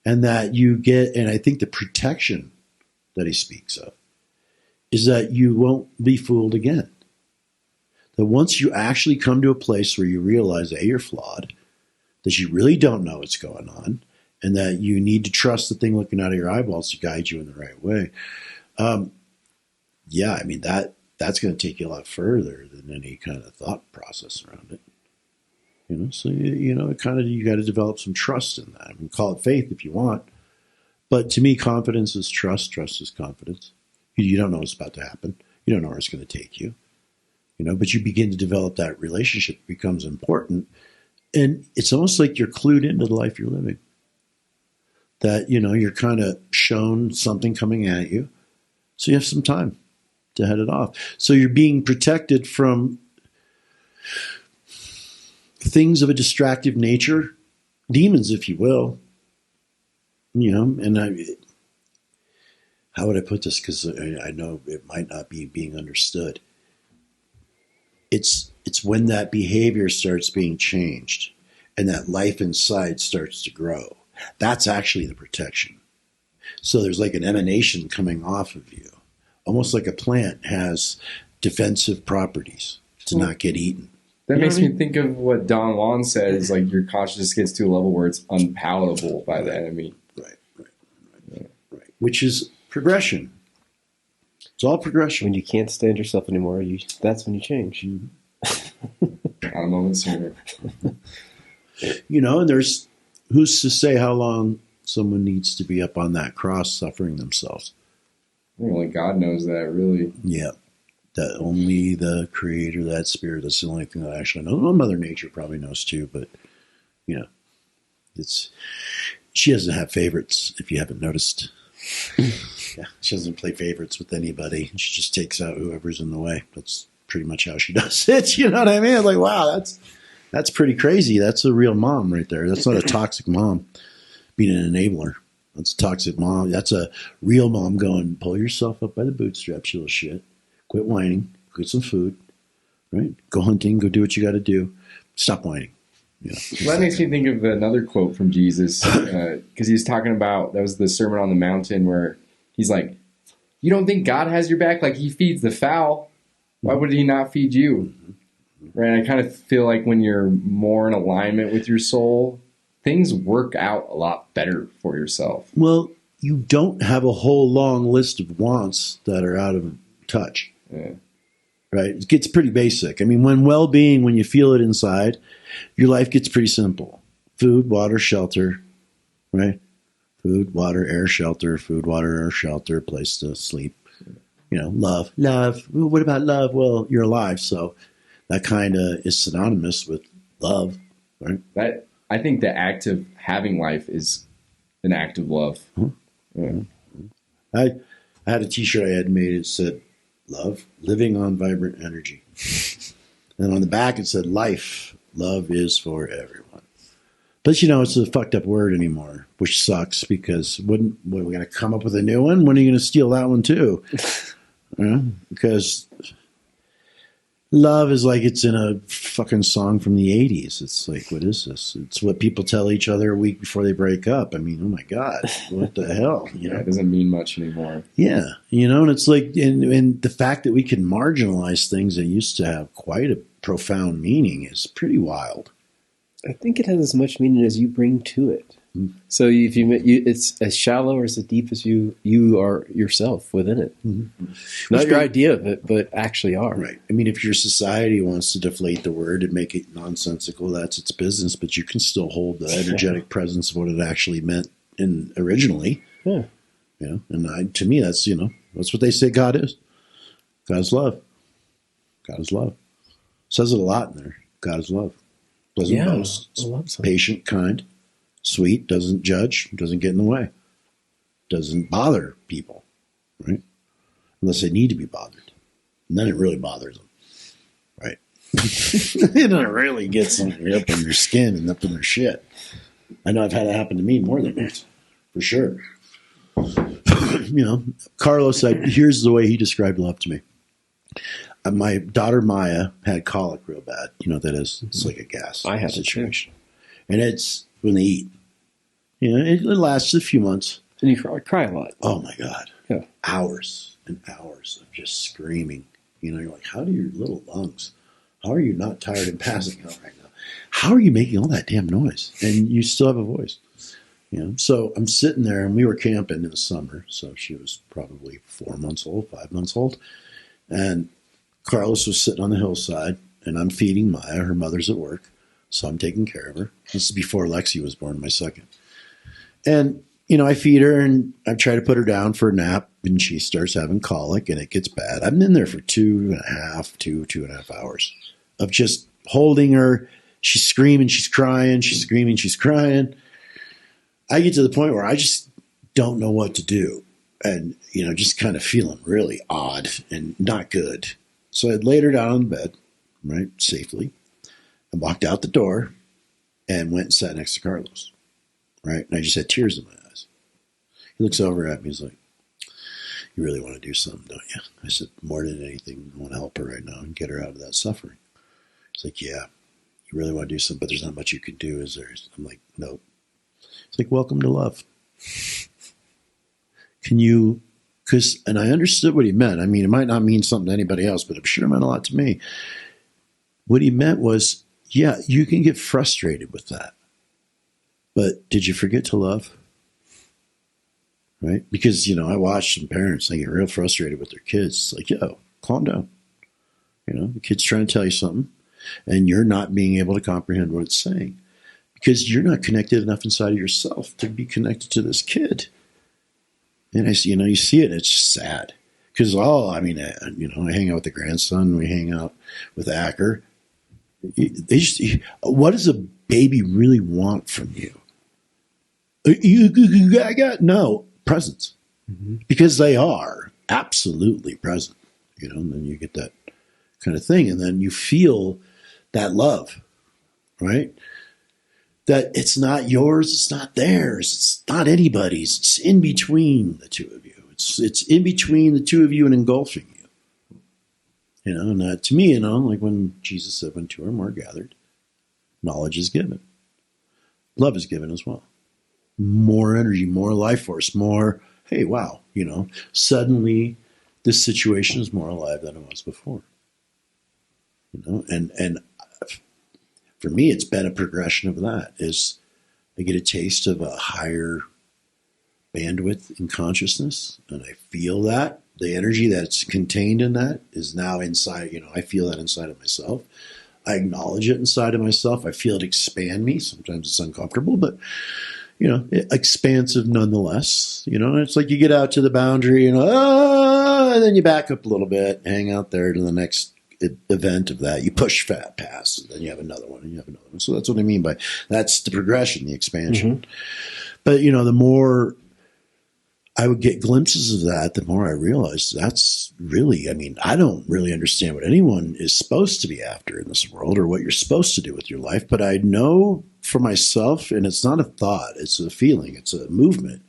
And that you get, and I think the protection that he speaks of, is that you won't be fooled again. That once you actually come to a place where you realize that you're flawed, that you really don't know what's going on, and that you need to trust the thing looking out of your eyeballs to guide you in the right way. That's going to take you a lot further than any kind of thought process around it. So, you got to develop some trust in that. Call it faith if you want. But to me, confidence is trust. Trust is confidence. You don't know what's about to happen. You don't know where it's going to take you. But you begin to develop that relationship. It becomes important. And it's almost like you're clued into the life you're living. That, you're kind of shown something coming at you. So you have some time to head it off. So you're being protected from things of a distractive nature, demons, if you will. And how would I put this? Because I know it might not be being understood. It's when that behavior starts being changed and that life inside starts to grow. That's actually the protection. So there's like an emanation coming off of you, almost like a plant has defensive properties to not get eaten. That makes me think of what Don Juan says, like your consciousness gets to a level where it's unpalatable by the enemy. Right. Which is progression. It's all progression. When you can't stand yourself anymore, that's when you change. At a moment sooner. And there's who's to say how long someone needs to be up on that cross suffering themselves. I think only God knows that, really. Yeah. That only the creator, that spirit, that's the only thing that I actually know. Well, Mother Nature probably knows too, but she doesn't have favorites, if you haven't noticed. Yeah, she doesn't play favorites with anybody. She just takes out whoever's in the way. That's pretty much how she does it. You know what I mean? Like, wow, that's pretty crazy. That's a real mom right there. That's not a toxic mom being an enabler. That's a toxic mom. That's a real mom going, pull yourself up by the bootstraps, you little shit. Quit whining. Get some food. Right? Go hunting. Go do what you got to do. Stop whining. Well, that makes me think of another quote from Jesus, because he was talking about, that was the Sermon on the Mountain, where he's like, you don't think God has your back? Like, he feeds the fowl. Why would he not feed you? Right? And I kind of feel like when you're more in alignment with your soul, things work out a lot better for yourself. Well, you don't have a whole long list of wants that are out of touch. Yeah. Right? It gets pretty basic. I mean, when well-being, when you feel it inside, your life gets pretty simple. Food, water, shelter, right? Food, water, air, shelter, food, water, air, shelter, place to sleep. Love. Well, what about love? Well, you're alive, so that kind of is synonymous with love, right? I think the act of having life is an act of love. Mm-hmm. Yeah. I had a T-shirt I had made. It said, "Love, living on vibrant energy," and on the back it said, "Life, love is for everyone." But it's a fucked up word anymore, which sucks because when we're going to come up with a new one, when are you going to steal that one too? Because love is like it's in a fucking song from the 80s. It's like, what is this? It's what people tell each other a week before they break up. I mean, oh my God, what the hell? It doesn't mean much anymore. Yeah. And it's like, and the fact that we can marginalize things that used to have quite a profound meaning is pretty wild. I think it has as much meaning as you bring to it. Mm-hmm. So if it's as shallow or as deep as you are yourself within it. Mm-hmm. Not your idea of it, but actually are. Right. I mean, if your society wants to deflate the word and make it nonsensical, that's its business, but you can still hold the energetic presence of what it actually meant originally. Yeah. And to me, that's what they say God is. God is love. God is love. Says it a lot in there. God is love. Doesn't boast. Patient, kind, sweet, doesn't judge, doesn't get in the way, doesn't bother people, right? Unless they need to be bothered. And then it really bothers them, right? It really gets them up in their skin and up in their shit. I know I've had it happen to me more than once, for sure. Carlos said, here's the way he described love to me. My daughter Maya had colic real bad. You know what that is? It's like a gas situation. And it's when they eat. It lasts a few months. And you cry a lot. Oh, my God. Yeah. Hours and hours of just screaming. You're like, how do your little lungs, how are you not tired and passing out right now? How are you making all that damn noise? And you still have a voice. So I'm sitting there, and we were camping in the summer. So she was probably 4 months old, 5 months old. And Carlos was sitting on the hillside, and I'm feeding Maya. Her mother's at work, so I'm taking care of her. This is before Lexi was born, my second. And, I feed her, and I try to put her down for a nap, and she starts having colic, and it gets bad. I'm in there for 2.5 hours of just holding her. She's screaming, she's crying, she's screaming, she's crying. I get to the point where I just don't know what to do. and, just kind of feeling really odd and not good. So I laid her down on the bed, right, safely, and walked out the door and went and sat next to Carlos, right? And I just had tears in my eyes. He looks over at me. He's like, "You really want to do something, don't you?" I said, "More than anything, I want to help her right now and get her out of that suffering." He's like, "Yeah, you really want to do something, but there's not much you can do, is there?" I'm like, "Nope." It's like, "Welcome to love." Can you, and I understood what he meant. I mean, it might not mean something to anybody else, but I'm sure it meant a lot to me. What he meant was, yeah, you can get frustrated with that. But did you forget to love? Right? Because, I watched some parents, they get real frustrated with their kids. It's like, yo, calm down. The kid's trying to tell you something, and you're not being able to comprehend what it's saying. Because you're not connected enough inside of yourself to be connected to this kid. And you see it, and it's just sad. Because, I hang out with the grandson, we hang out with Acker. What does a baby really want from you? No, presence. Mm-hmm. Because they are absolutely present, and then you get that kind of thing. And then you feel that love, right? That it's not yours, it's not theirs, it's not anybody's. It's in between the two of you. It's in between the two of you and engulfing you. And to me, like when Jesus said, when two or more are gathered, knowledge is given. Love is given as well. More energy, more life force, more, hey, wow, suddenly this situation is more alive than it was before. And for me, it's been a progression of that. Is I get a taste of a higher bandwidth in consciousness, and I feel that. The energy that's contained in that is now inside, I feel that inside of myself. I acknowledge it inside of myself. I feel it expand me. Sometimes it's uncomfortable, but, expansive nonetheless. And it's like you get out to the boundary, and then you back up a little bit, hang out there to the next event of that. You push fat past, and then you have another one, and you have another one. So that's what I mean by that's the progression, the expansion. Mm-hmm. But the more I would get glimpses of that, the more I realized that's really, I don't really understand what anyone is supposed to be after in this world or what you're supposed to do with your life. But I know for myself, and it's not a thought, it's a feeling, it's a movement,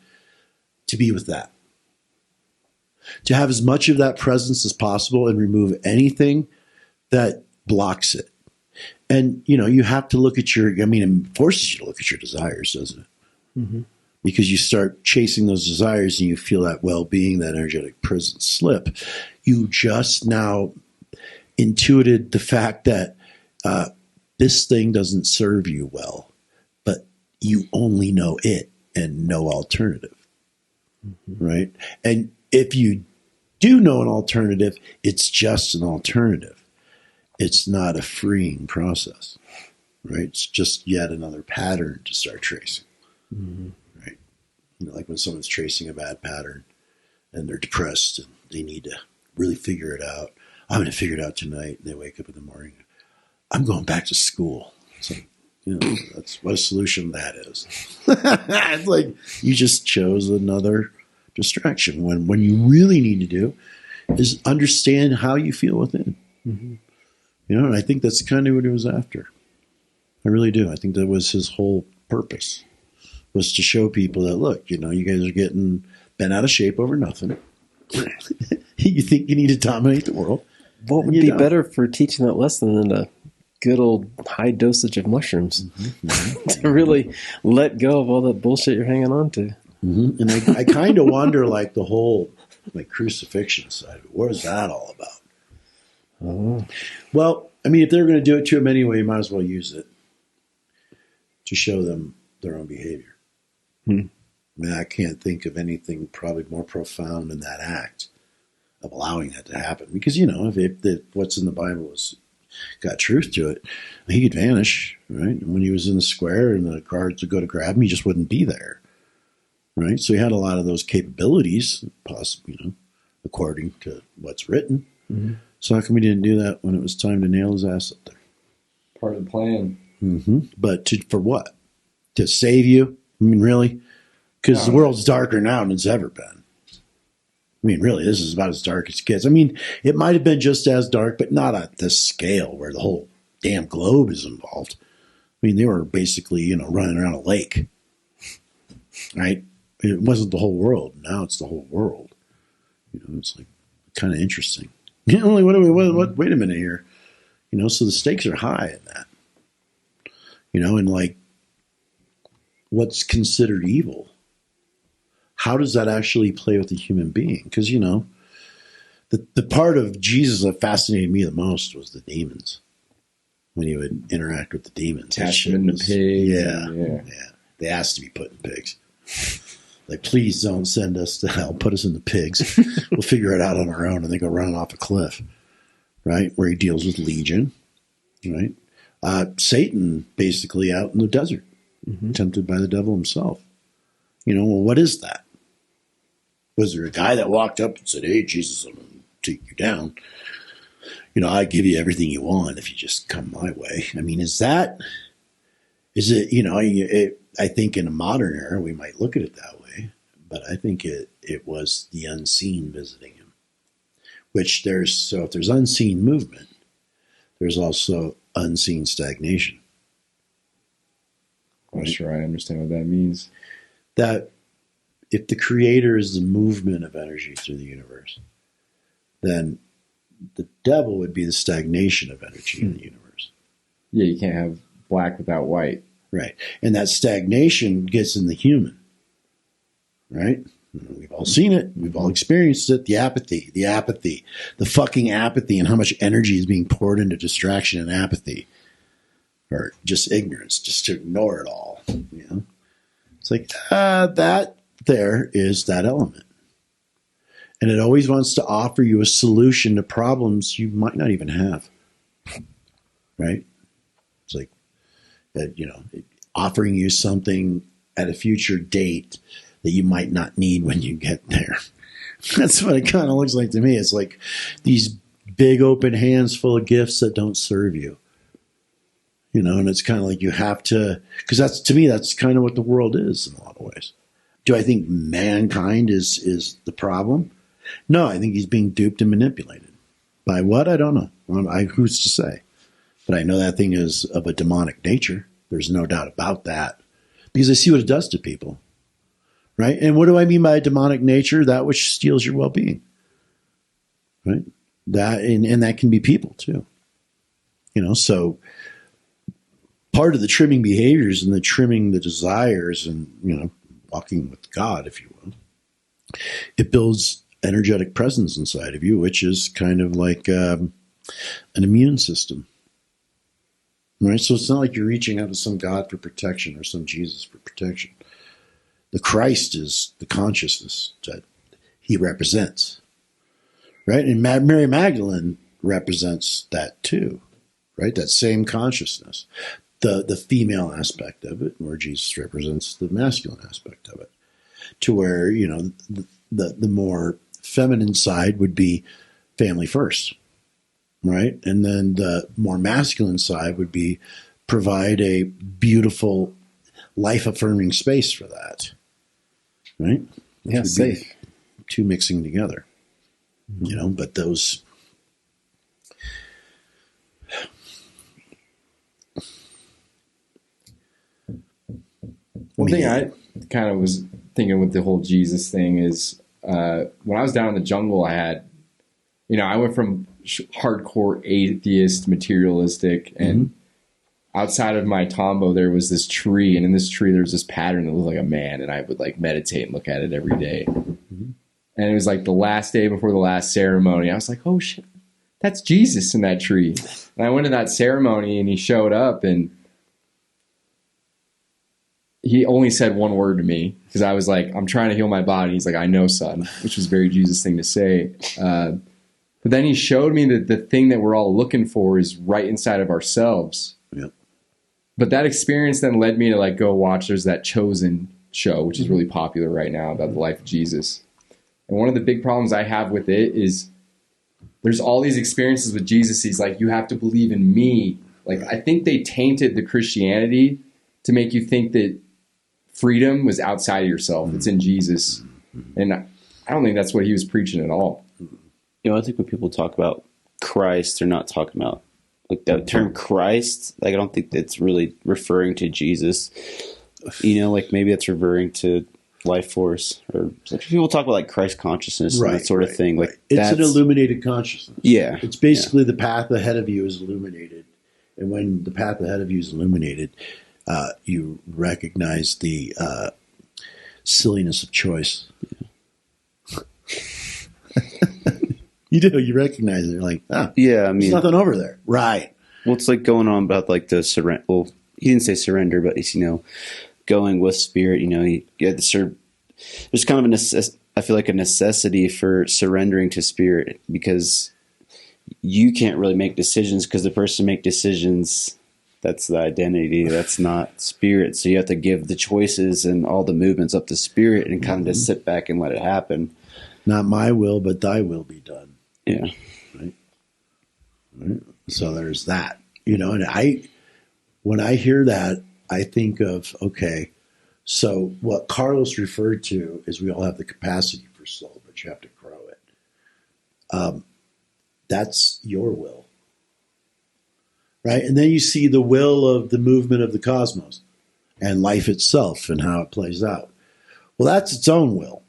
to be with that. To have as much of that presence as possible and remove anything that blocks it. And, you have to look at it forces you to look at your desires, doesn't it? Mm-hmm. Because you start chasing those desires and you feel that well-being, that energetic presence slip. You just now intuited the fact that this thing doesn't serve you well, but you only know it and no alternative, mm-hmm. right? And if you do know an alternative, it's just an alternative. It's not a freeing process, right? It's just yet another pattern to start tracing, mm-hmm. right? Like when someone's tracing a bad pattern and they're depressed and they need to really figure it out. I'm going to figure it out tonight. And they wake up in the morning. I'm going back to school. So, that's what a solution that is. It's like you just chose another distraction when you really need to do is understand how you feel within. Mm-hmm. And I think that's kind of what he was after. I really do. I think that was his whole purpose, was to show people that, look, you guys are getting bent out of shape over nothing. You think you need to dominate the world. What would be better for teaching that lesson than a good old high dosage of mushrooms? Mm-hmm. To really let go of all that bullshit you're hanging on to. Mm-hmm. And I kind of wonder, like, the whole crucifixion side of it. What is that all about? Oh. Well, if they're going to do it to them anyway, you might as well use it to show them their own behavior. I can't think of anything probably more profound than that act of allowing that to happen. Because, if what's in the Bible has got truth to it, he could vanish, right? And when he was in the square and the guards would go to grab him, he just wouldn't be there, right? So he had a lot of those capabilities, possibly, according to what's written. Mm-hmm. So how come he didn't do that when it was time to nail his ass up there? Part of the plan. Mm-hmm. But for what? To save you? Really? Because the world's darker now than it's ever been. I mean, really, this is about as dark as it gets. I mean, it might have been just as dark, but not at this scale where the whole damn globe is involved. I mean, they were basically, running around a lake, right? It wasn't the whole world. Now it's the whole world. It's like kind of interesting. Wait a minute here. So the stakes are high in that. And like, what's considered evil? How does that actually play with the human being? Because, the part of Jesus that fascinated me the most was the demons. When he would interact with the demons. Cast them into pigs. Yeah. They asked to be put in pigs. Like, please don't send us to hell. Put us in the pigs. We'll figure it out on our own. And they go running off a cliff, right? Where he deals with Legion, right? Satan, basically out in the desert, tempted by the devil himself. Well, what is that? Was there a guy that walked up and said, hey, Jesus, I'm going to take you down? I give you everything you want if you just come my way. I mean, is it, I think in a modern era, we might look at it that way, but I think it was the unseen visiting him, if there's unseen movement, there's also unseen stagnation. I'm not sure I understand what that means. That if the creator is the movement of energy through the universe, then the devil would be the stagnation of energy in the universe. Yeah, you can't have black without white. Right. And that stagnation gets in the human. Right? We've all seen it. We've all experienced it. The apathy, the fucking apathy, and how much energy is being poured into distraction and apathy. Or just ignorance, just to ignore it all. It's like, that there is that element. And it always wants to offer you a solution to problems you might not even have. Right? It's like, offering you something at a future date that you might not need when you get there. That's what it kind of looks like to me. It's like these big open hands full of gifts that don't serve you. And it's kind of like you have to, because to me, that's kind of what the world is in a lot of ways. Do I think mankind is the problem? No, I think he's being duped and manipulated. By what? I don't know. Who's to say? But I know that thing is of a demonic nature. There's no doubt about that. Because I see what it does to people. Right? And what do I mean by a demonic nature? That which steals your well-being. Right? That and that can be people too. So part of the trimming behaviors and the trimming the desires and, walking with God, if you will, it builds energetic presence inside of you, which is kind of like an immune system. Right? So it's not like you're reaching out to some God for protection or some Jesus for protection. The Christ is the consciousness that he represents. Right? And Mary Magdalene represents that too. Right? That same consciousness. The female aspect of it, where Jesus represents the masculine aspect of it. To where, the more feminine side would be family first, right? And then the more masculine side would be provide a beautiful, life-affirming space for that, right? Yeah, safe. Two mixing together, but those... One thing I kind of was thinking with the whole Jesus thing is when I was down in the jungle, I had, I went from hardcore atheist, materialistic, and outside of my tombo, there was this tree. And in this tree, there was this pattern that looked like a man. And I would like meditate and look at it every day. And it was like the last day before the last ceremony. I was like, oh, shit, that's Jesus in that tree. And I went to that ceremony and he showed up and he only said one word to me because I was like, I'm trying to heal my body. He's like, I know, son, which was a very Jesus thing to say. But then he showed me that the thing that we're all looking for is right inside of ourselves. Yep. But that experience then led me to like go watch, there's that Chosen show, which is really popular right now about the life of Jesus. And one of the big problems I have with it is there's all these experiences with Jesus. He's like, you have to believe in me. Like, I think they tainted the Christianity to make you think that freedom was outside of yourself. It's in Jesus. And I don't think that's what he was preaching at all. You know, I think when people talk about Christ, they're not talking about like the term Christ. Like, I don't think that's really referring to Jesus. You know, like maybe it's referring to life force, or like people talk about like Christ consciousness and that sort of thing. Like it's an illuminated consciousness. Yeah, it's basically the path ahead of you is illuminated, and when the path ahead of you is illuminated, you recognize the silliness of choice. You do. You recognize it. You're like, yeah. I mean, there's nothing over there, right? Well, it's like going on about like the surrender. Well, he didn't say surrender, but it's, you know, going with spirit. You know, you get there's kind of I feel like a necessity for surrendering to spirit, because you can't really make decisions, because the person make decisions, that's the identity, that's not spirit. So you have to give the choices and all the movements up to spirit and kind of just sit back and let it happen. Not my will, but thy will be done. Yeah. Right. So there's that, you know, and when I hear that, I think of, okay, so what Carlos referred to is we all have the capacity for soul, but you have to grow it. That's your will. Right? And then you see the will of the movement of the cosmos and life itself and how it plays out. Well, that's its own will,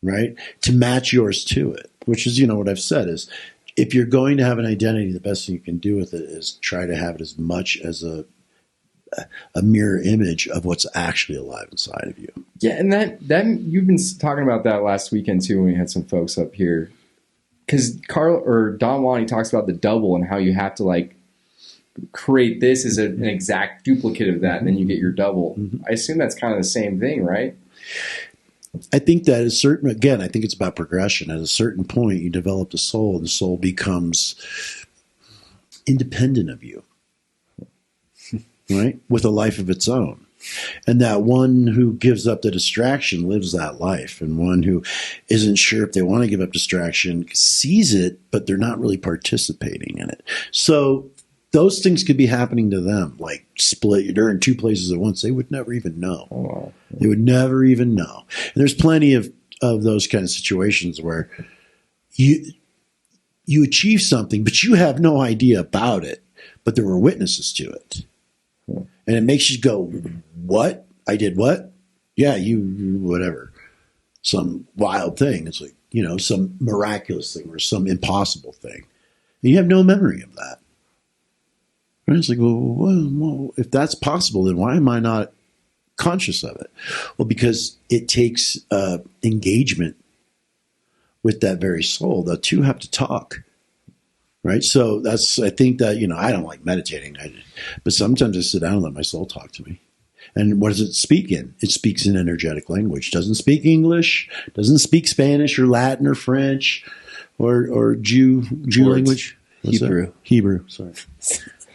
right? To match yours to it, which is, you know, what I've said is, if you're going to have an identity, the best thing you can do with it is try to have it as much as a mirror image of what's actually alive inside of you. Yeah, and that you've been talking about that last weekend too when we had some folks up here. Because Don Juan, he talks about the double and how you have to like create this as an exact duplicate of that, and then you get your double. Mm-hmm. I assume that's kind of the same thing, right? I think that I think it's about progression. At a certain point, you develop the soul, and the soul becomes independent of you, right? With a life of its own. And that one who gives up the distraction lives that life. And one who isn't sure if they want to give up distraction sees it, but they're not really participating in it. So those things could be happening to them, like split. They're in two places at once. They would never even know. Oh, wow. They would never even know. And there's plenty of those kind of situations where you achieve something, but you have no idea about it, but there were witnesses to it. And it makes you go, what? I did what? Yeah, you whatever. Some wild thing. It's like, you know, some miraculous thing or some impossible thing. And you have no memory of that. And it's like, well, if that's possible, then why am I not conscious of it? Well, because it takes engagement with that very soul. The two have to talk. Right. So I think that, you know, I don't like meditating, but sometimes I sit down and let my soul talk to me. And what does it speak in? It speaks in energetic language. Doesn't speak English, doesn't speak Spanish or Latin or French or Jew language. Hebrew. Sorry.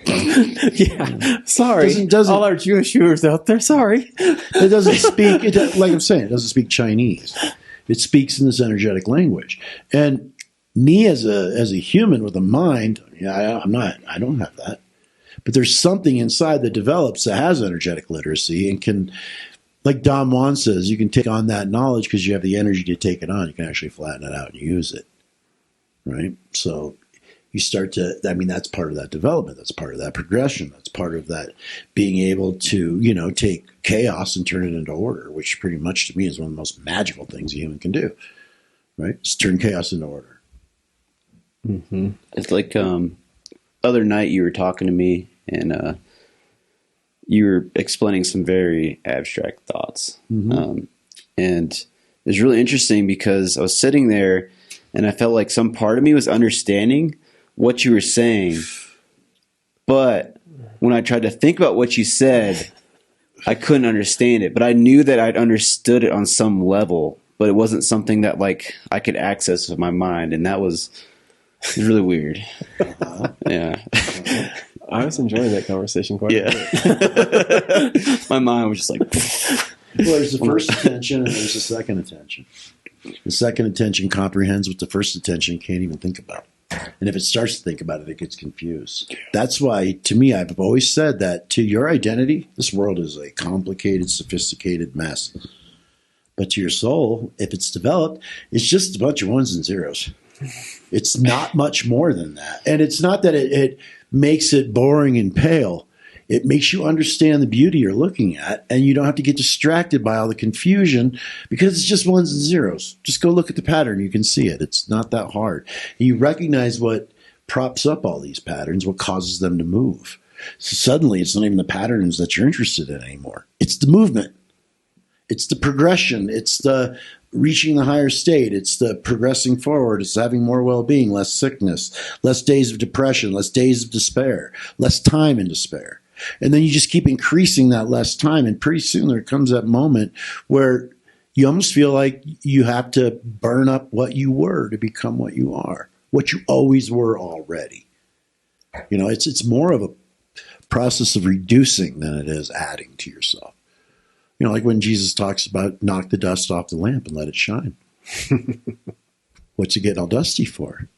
Yeah. Sorry. Doesn't, all our Jewish viewers out there. Sorry. It doesn't speak, like I'm saying, it doesn't speak Chinese. It speaks in this energetic language. And me as a human with a mind, I don't have that. But there's something inside that develops that has energetic literacy and can, like Don Juan says, you can take on that knowledge because you have the energy to take it on. You can actually flatten it out and use it. Right? So you start to, I mean, that's part of that development. That's part of that progression. That's part of that being able to, you know, take chaos and turn it into order, which pretty much to me is one of the most magical things a human can do. Right? Just turn chaos into order. Mm-hmm. It's like other night you were talking to me and you were explaining some very abstract thoughts. Mm-hmm. And it was really interesting because I was sitting there and I felt like some part of me was understanding what you were saying. But when I tried to think about what you said, I couldn't understand it. But I knew that I'd understood it on some level, but it wasn't something that like I could access with my mind. And that was... It's really weird. Yeah. I was enjoying that conversation quite a bit. My mind was just like... Well, there's the first attention and there's the second attention. The second attention comprehends what the first attention can't even think about. And if it starts to think about it, it gets confused. That's why, to me, I've always said that to your identity, this world is a complicated, sophisticated mess. But to your soul, if it's developed, it's just a bunch of ones and zeros. It's not much more than that. And it's not that it makes it boring and pale. It makes you understand the beauty you're looking at, and you don't have to get distracted by all the confusion because it's just ones and zeros. Just go look at the pattern. You can see it. It's not that hard. And you recognize what props up all these patterns, what causes them to move. So suddenly, it's not even the patterns that you're interested in anymore. It's the movement. It's the progression. It's the reaching the higher state. It's the progressing forward. It's having more well-being, less sickness, less days of depression, less days of despair, less time in despair. And then you just keep increasing that less time. And pretty soon there comes that moment where you almost feel like you have to burn up what you were to become what you are, what you always were already. You know, it's more of a process of reducing than it is adding to yourself. You know, like when Jesus talks about knock the dust off the lamp and let it shine. What's it getting all dusty for?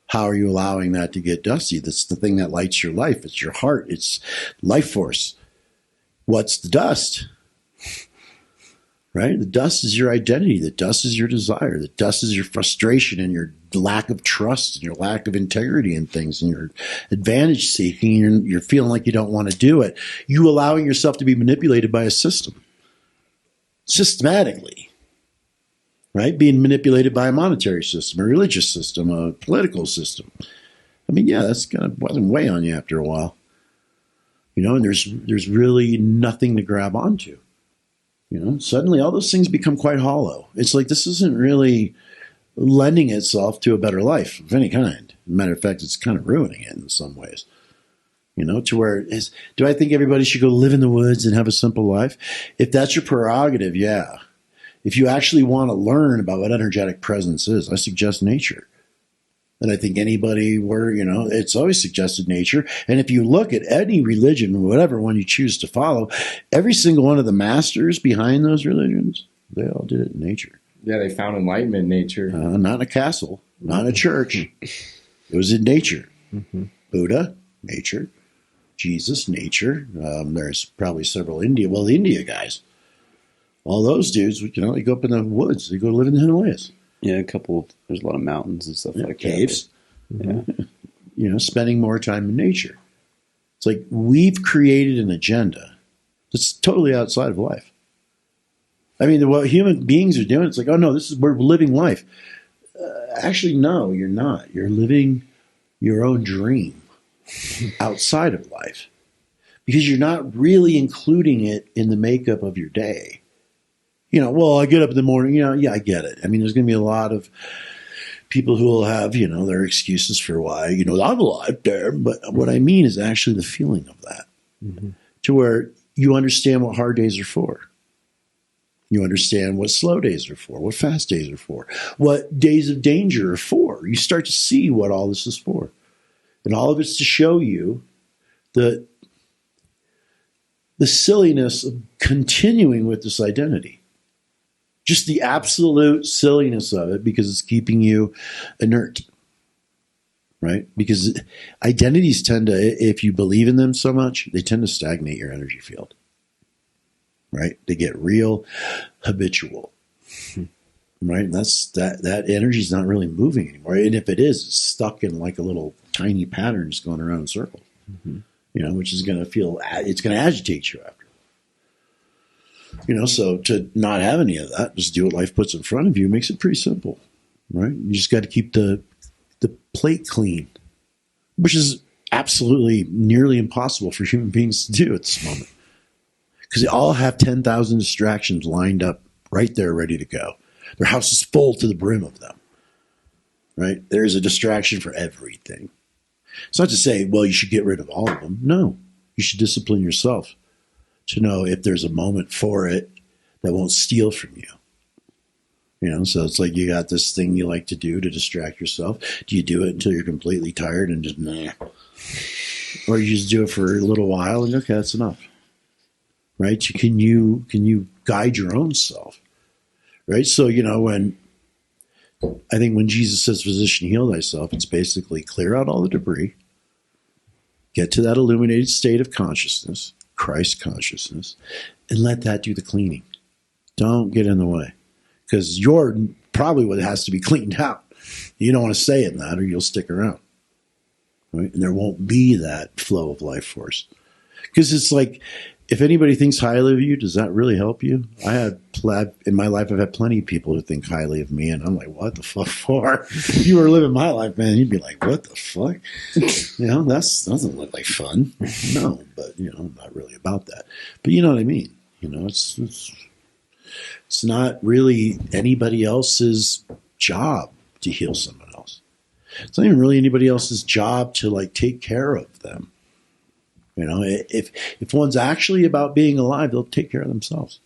How are you allowing that to get dusty? That's the thing that lights your life. It's your heart. It's life force. What's the dust? Right? The dust is your identity. The dust is your desire. The dust is your frustration and your lack of trust and your lack of integrity in things and your advantage seeking. And you're feeling like you don't want to do it. You allowing yourself to be manipulated by a system. Systematically, right? Being manipulated by a monetary system, a religious system, a political system. I mean, yeah, that's kind of weigh on you after a while. You know, and there's really nothing to grab onto. You know, suddenly all those things become quite hollow. It's like this isn't really lending itself to a better life of any kind. Matter of fact, it's kind of ruining it in some ways. You know, to where do I think everybody should go live in the woods and have a simple life? If that's your prerogative, yeah. If you actually want to learn about what energetic presence is, I suggest nature. And I think anybody where, you know, it's always suggested nature. And if you look at any religion, whatever one you choose to follow, every single one of the masters behind those religions, they all did it in nature. Yeah, they found enlightenment in nature. Not in a castle, not in a church. It was in nature. Mm-hmm. Buddha, nature. Jesus, nature. There's probably several the India guys. All those dudes, you know, they go up in the woods. They go live in the Himalayas. Yeah, there's a lot of mountains and stuff like caves. that. Caves. Yeah. You know, spending more time in nature. It's like we've created an agenda that's totally outside of life. I mean, what human beings are doing, it's like, oh no, we're living life. Actually, no, you're not. You're living your own dream outside of life because you're not really including it in the makeup of your day. You know, well, I get up in the morning, you know, yeah, I get it. I mean, there's going to be a lot of people who will have, you know, their excuses for why, you know, I'm alive there. But what I mean is actually the feeling of that to where you understand what hard days are for. You understand what slow days are for, what fast days are for, what days of danger are for. You start to see what all this is for. And all of it's to show you the silliness of continuing with this identity. Just the absolute silliness of it because it's keeping you inert. Right? Because identities tend to, if you believe in them so much, they tend to stagnate your energy field. Right? They get real habitual. Right? And that energy is not really moving anymore. And if it is, it's stuck in like a little tiny pattern just going around in circles. You know, which is going to it's going to agitate you after. You know, so to not have any of that, just do what life puts in front of you makes it pretty simple. Right? You just got to keep the plate clean, which is absolutely nearly impossible for human beings to do at this moment. Because they all have 10,000 distractions lined up right there, ready to go. Their house is full to the brim of them. Right? There's a distraction for everything. It's not to say, well, you should get rid of all of them. No. You should discipline yourself to know if there's a moment for it that won't steal from you. You know, so it's like you got this thing you like to do to distract yourself. Do you do it until you're completely tired and just nah? Or you just do it for a little while and okay, that's enough. Right? Can you guide your own self? Right? So, you know, when Jesus says, physician, heal thyself, it's basically clear out all the debris, get to that illuminated state of consciousness, Christ consciousness, and let that do the cleaning. Don't get in the way, because you're probably what has to be cleaned out. You don't want to stay in that, or you'll stick around, right? And there won't be that flow of life force. Because it's like, if anybody thinks highly of you, does that really help you? In my life, I've had plenty of people who think highly of me, and I'm like, what the fuck for? If you were living my life, man, you'd be like, what the fuck? That doesn't look like fun. No, but, I'm not really about that. But you know what I mean? It's not really anybody else's job to heal someone else. It's not even really anybody else's job to, like, take care of them. If one's actually about being alive, they'll take care of themselves.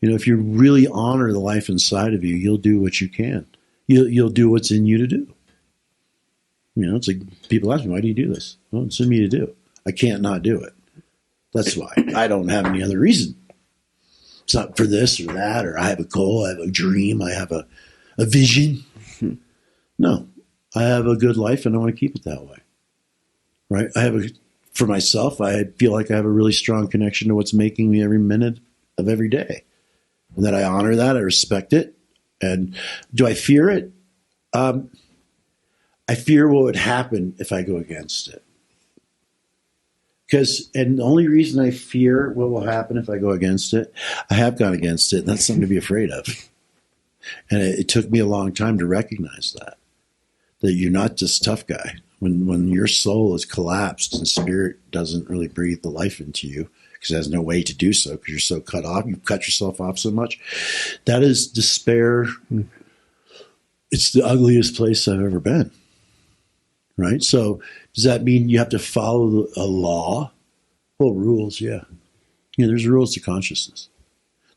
If you really honor the life inside of you, you'll do what you can. You'll do what's in you to do. It's like people ask me, why do you do this? Well, it's in me to do. I can't not do it. That's why. I don't have any other reason. It's not for this or that, or I have a goal, I have a dream, I have a vision. No, I have a good life and I want to keep it that way. Right? For myself, I feel like I have a really strong connection to what's making me every minute of every day. And that I honor that, I respect it. And do I fear it? I fear what would happen if I go against it. And the only reason I fear what will happen if I go against it, I have gone against it, and that's something to be afraid of. And it took me a long time to recognize that you're not just tough guy. When your soul is collapsed and spirit doesn't really breathe the life into you because it has no way to do so because you're so cut off, you've cut yourself off so much, that is despair. It's the ugliest place I've ever been. Right? So does that mean you have to follow a law? Well, rules, yeah. There's rules to consciousness.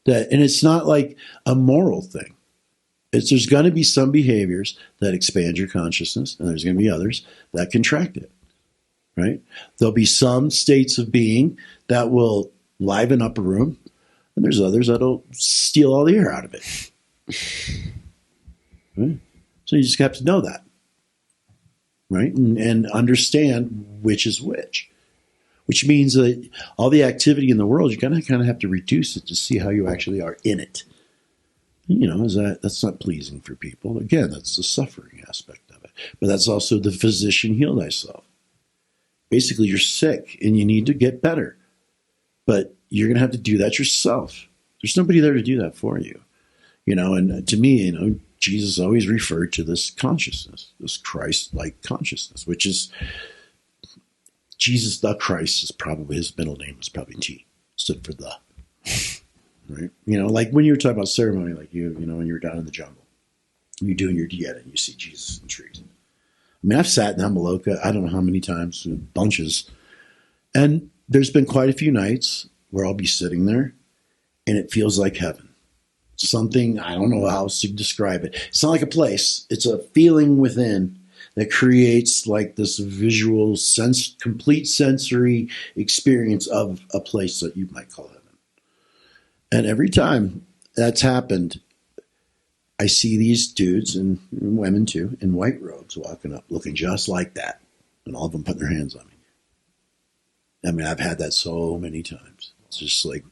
And it's not like a moral thing. There's going to be some behaviors that expand your consciousness, and there's going to be others that contract it, right? There'll be some states of being that will liven up a room, and there's others that'll steal all the air out of it. Right? So you just have to know that, right? And understand which is which means that all the activity in the world, you're going to kind of have to reduce it to see how you actually are in it. That's not pleasing for people. Again, that's the suffering aspect of it. But that's also the physician heal thyself. Basically, you're sick and you need to get better. But you're going to have to do that yourself. There's nobody there to do that for you. And to me, Jesus always referred to this consciousness, this Christ-like consciousness, which is Jesus the Christ is probably, his middle name was probably T, stood for the. Right? Like when you were talking about ceremony, like when you were down in the jungle, you're doing your dieta and you see Jesus in the trees. I mean, I've sat in Hamaloka, I don't know how many times, bunches. And there's been quite a few nights where I'll be sitting there and it feels like heaven. Something, I don't know how else to describe it. It's not like a place. It's a feeling within that creates like this visual complete sensory experience of a place that you might call heaven. And every time that's happened, I see these dudes and women too in white robes walking up looking just like that. And all of them putting their hands on me. I mean, I've had that so many times. It's just like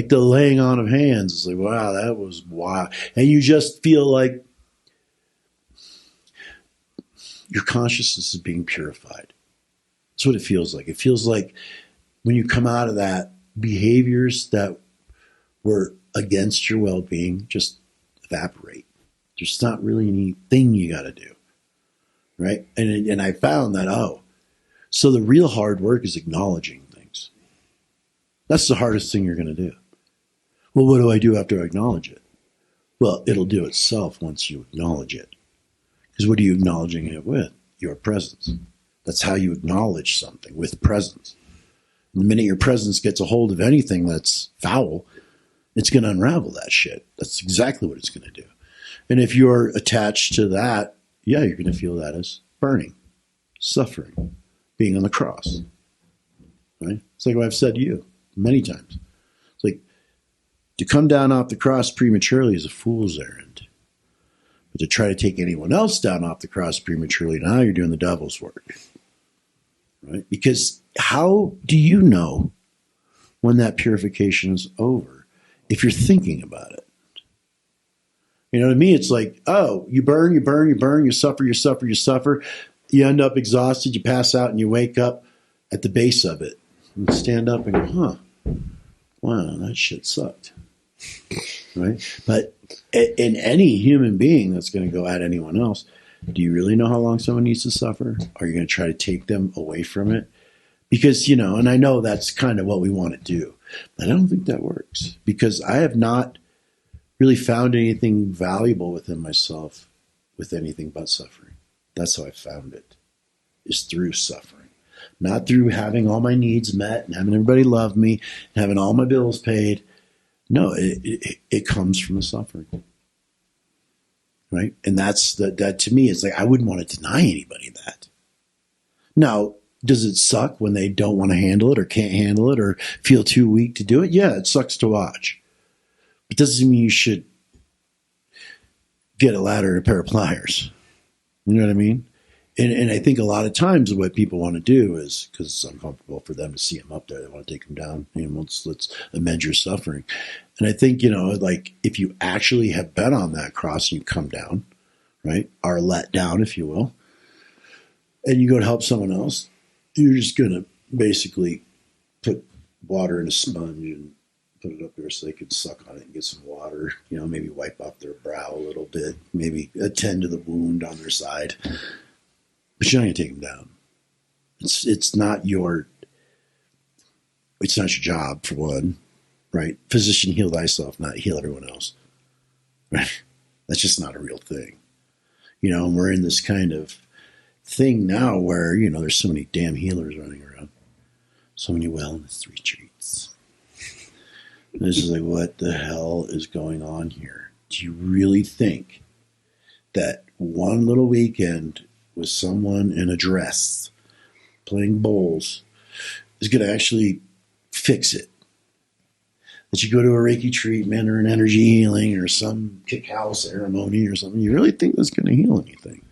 the laying on of hands. It's like, wow, that was wild. And you just feel like your consciousness is being purified. That's what it feels like. It feels like when you come out of that, behaviors that were against your well-being just evaporate. There's not really anything you got to do, right? And I found that, so the real hard work is acknowledging things. That's the hardest thing you're going to do. Well, what do I do after I acknowledge it? Well, it'll do itself once you acknowledge it. Because what are you acknowledging it with? Your presence. That's how you acknowledge something, with presence. The minute your presence gets a hold of anything that's foul, it's going to unravel that shit. That's exactly what it's going to do. And if you're attached to that, yeah, you're going to feel that as burning, suffering, being on the cross. Right? It's like what I've said to you many times. It's like to come down off the cross prematurely is a fool's errand. But to try to take anyone else down off the cross prematurely, now you're doing the devil's work. Right? Because how do you know when that purification is over if you're thinking about it. You know, to me, it's like, oh, you burn, you burn, you burn, you suffer, you suffer, you suffer. You end up exhausted, you pass out, and you wake up at the base of it. And stand up and go, huh, wow, that shit sucked. Right? But in any human being that's going to go at anyone else, do you really know how long someone needs to suffer? Are you going to try to take them away from it? Because, you know, and I know that's kind of what we want to do, but I don't think that works because I have not really found anything valuable within myself with anything but suffering. That's how I found it, is through suffering. Not through having all my needs met and having everybody love me and having all my bills paid. No, it comes from the suffering. Right? And that to me is like, I wouldn't want to deny anybody that. Now, does it suck when they don't want to handle it or can't handle it or feel too weak to do it? Yeah, it sucks to watch. It doesn't mean you should get a ladder and a pair of pliers. You know what I mean? And I think a lot of times what people want to do is, because it's uncomfortable for them to see him up there, they want to take him down. And let's amend your suffering. And I think, you know, like if you actually have been on that cross and you come down, right, are let down, if you will, and you go to help someone else, you're just going to basically put water in a sponge and put it up there so they can suck on it and get some water, you know, maybe wipe off their brow a little bit, maybe attend to the wound on their side. But you're not going to take them down. It's not your job, for one, right? Physician, heal thyself, not heal everyone else. Right? That's just not a real thing. You know, and we're in this kind of thing now where, you know, there's so many damn healers running around. So many wellness retreats. And this is like, what the hell is going on here? Do you really think that one little weekend with someone in a dress playing bowls is going to actually fix it? That you go to a Reiki treatment or an energy healing or some cacao ceremony or something, you really think that's going to heal anything?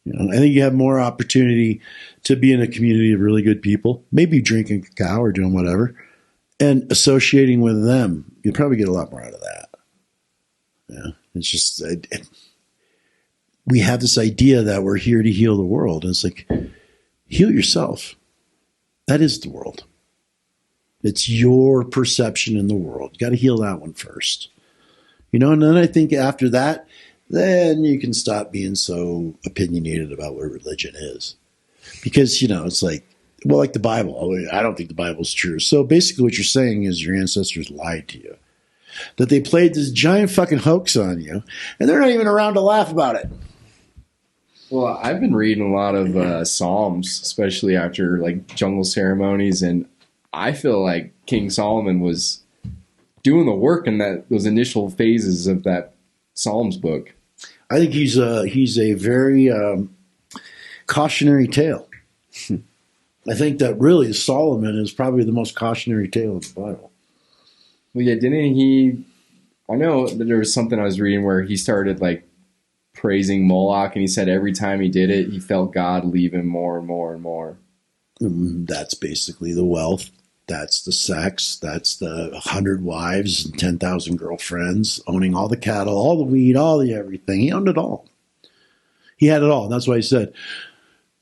You know, I think you have more opportunity to be in a community of really good people, maybe drinking cacao or doing whatever, and associating with them. You'll probably get a lot more out of that. Yeah, it's just we have this idea that we're here to heal the world. And it's like, heal yourself. That is the world. It's your perception in the world. You got to heal that one first. You know, and then I think after that, then you can stop being so opinionated about what religion is. Because, you know, it's like, well, like the Bible. I don't think the Bible's true. So basically what you're saying is your ancestors lied to you. That they played this giant fucking hoax on you, and they're not even around to laugh about it. Well, I've been reading a lot of Psalms, especially after like jungle ceremonies, and I feel like King Solomon was doing the work in those initial phases of that Psalms book. I think he's a very cautionary tale. I think that really Solomon is probably the most cautionary tale of the Bible. Well, yeah, didn't he? I know that there was something I was reading where he started like praising Moloch, and he said every time he did it, he felt God leave him more and more and more. That's basically the wealth. That's the sex. That's the 100 wives and 10,000 girlfriends, owning all the cattle, all the weed, all the everything. He owned it all. He had it all. That's why he said,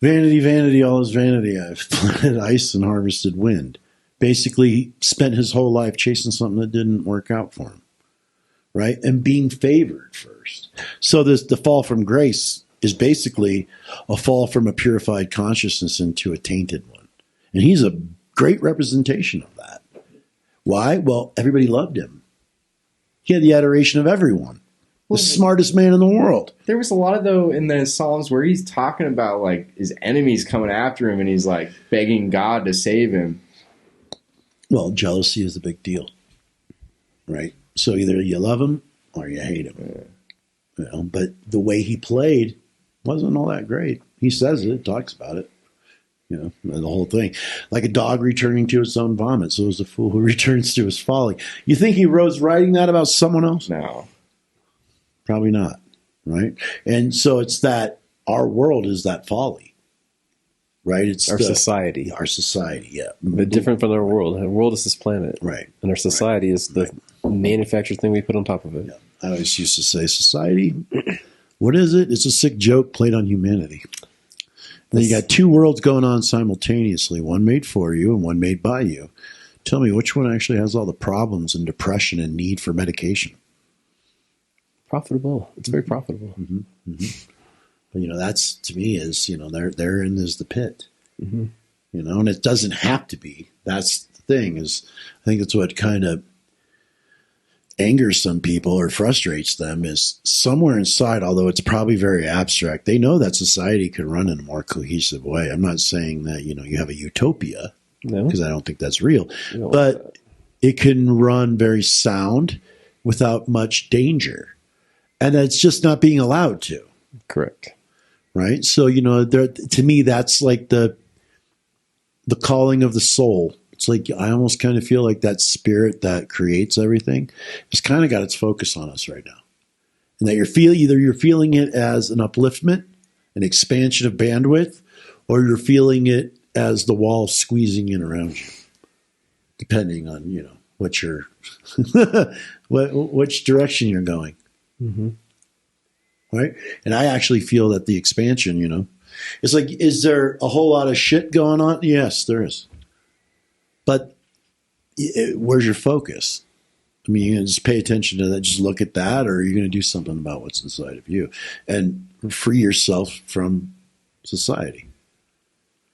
vanity, vanity, all is vanity. I've planted ice and harvested wind. Basically, he spent his whole life chasing something that didn't work out for him, right? And being favored first. So the fall from grace is basically a fall from a purified consciousness into a tainted one. And he's a great representation of that. Why? Well, everybody loved him. He had the adoration of everyone. The smartest man in the world. There was a lot of, though, in the Psalms where he's talking about like his enemies coming after him, and he's like begging God to save him. Well, jealousy is the big deal, right? So either you love him or you hate him. Yeah. You know, but the way he played wasn't all that great. He says it, talks about it. You know, the whole thing. Like a dog returning to its own vomit, so is the fool who returns to his folly. You think he was writing that about someone else? No. Probably not, right? And so it's that our world is that folly, right? It's our society. Our society, yeah. But different from our world. Our world is this planet. Right. And our society is the manufactured thing we put on top of it. Yeah. I always used to say, society, what is it? It's a sick joke played on humanity. And then you got two worlds going on simultaneously, one made for you and one made by you. Tell me, which one actually has all the problems and depression and need for medication? Profitable. It's very profitable. Mm-hmm. Mm-hmm. But, that's, to me, is, therein is the pit. Mm-hmm. And it doesn't have to be. That's the thing, is I think that's what kind of angers some people or frustrates them, is somewhere inside, although it's probably very abstract, they know that society could run in a more cohesive way. I'm not saying that, you have a utopia, because I don't think that's real, but it can run very sound without much danger. And that's just not being allowed to. Correct. Right? So, to me, that's like the calling of the soul. It's like, I almost kind of feel like that spirit that creates everything has kind of got its focus on us right now. And that either you're feeling it as an upliftment, an expansion of bandwidth, or you're feeling it as the wall squeezing in around you, depending on, what you're, which direction you're going. Mm-hmm. Right? And I actually feel that the expansion, it's like, is there a whole lot of shit going on? Yes, there is. But where's your focus? I mean, you're going to just pay attention to that, just look at that, or are you going to do something about what's inside of you and free yourself from society?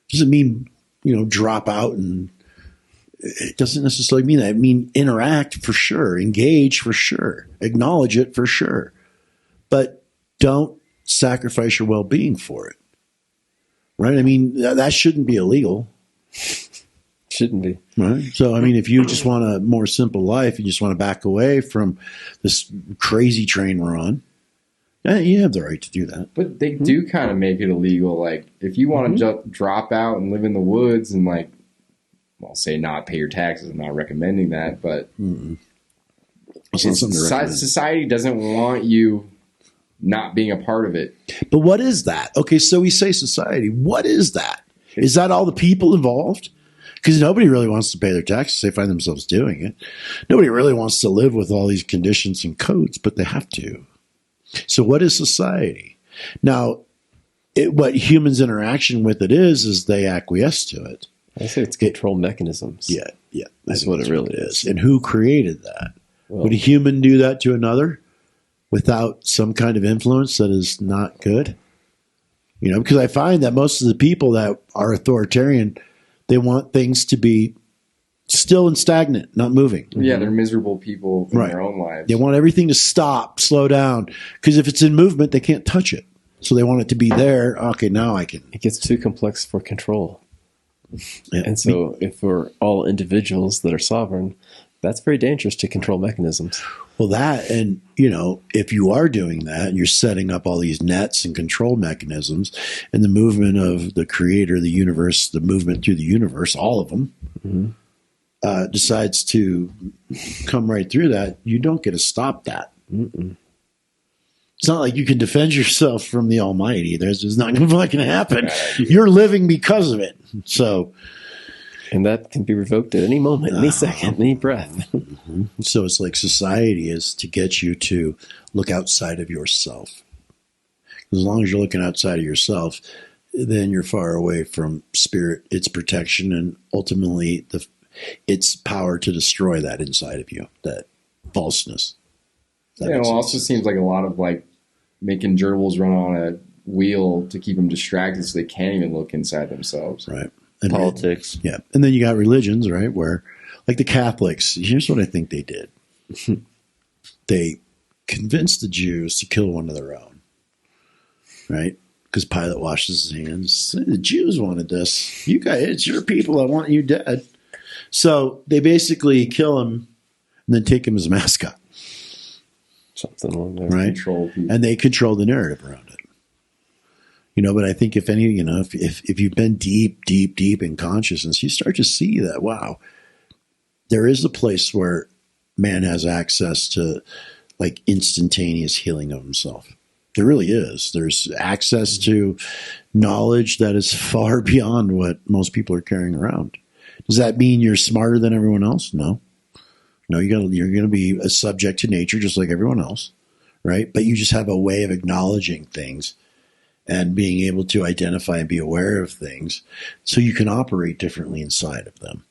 Doesn't mean, drop out, and it doesn't necessarily mean that. I mean, interact for sure, engage for sure, acknowledge it for sure, but don't sacrifice your well-being for it. Right? I mean, that shouldn't be illegal. Shouldn't be. Right. So, I mean, if you just want a more simple life, you just want to back away from this crazy train we're on, you have the right to do that. But they do kind of make it illegal. Like, if you want to drop out and live in the woods and, like, well, say not pay your taxes, I'm not recommending that, but society doesn't want you not being a part of it. But what is that? Okay, so we say society. What is that? Is that all the people involved? Because nobody really wants to pay their taxes. They find themselves doing it. Nobody really wants to live with all these conditions and codes, but they have to. So what is society? Now, what humans' interaction with it is they acquiesce to it. I say it's control mechanisms. Yeah. That's what it really is. And who created that? Well, would a human do that to another without some kind of influence that is not good? Because I find that most of the people that are authoritarian, they want things to be still and stagnant, not moving. Yeah, they're miserable people in their own lives. They want everything to stop, slow down, because if it's in movement, they can't touch it. So they want it to be there. Okay, now I can. It gets too complex for control. Yeah. And so if we're all individuals that are sovereign, that's very dangerous to control mechanisms. Well, that, and, if you are doing that and you're setting up all these nets and control mechanisms and the movement of the creator, the universe, the movement through the universe, all of them, decides to come right through that, you don't get to stop that. Mm-mm. It's not like you can defend yourself from the Almighty. There's just not going to fucking happen. You're living because of it. So, and that can be revoked at any moment, any second, any breath. So it's like society is to get you to look outside of yourself. As long as you're looking outside of yourself, then you're far away from spirit, its protection, and ultimately its power to destroy that inside of you, that falseness. It also seems like a lot of making gerbils run on a wheel to keep them distracted so they can't even look inside themselves. Right. And politics. Yeah. And then you got religions, right, where, like the Catholics, here's what I think they did. They convinced the Jews to kill one of their own, right? Because Pilate washes his hands. The Jews wanted this. You guys, it's your people. I want you dead. So they basically kill him and then take him as a mascot. Something along those right? Control people. And they control the narrative around it. But I think if you've been deep in consciousness, you start to see that, wow, there is a place where man has access to instantaneous healing of himself. There really is. There's access to knowledge that is far beyond what most people are carrying around. Does that mean you're smarter than everyone else? No. You're going to be a subject to nature just like everyone else, right? But you just have a way of acknowledging things and being able to identify and be aware of things so you can operate differently inside of them,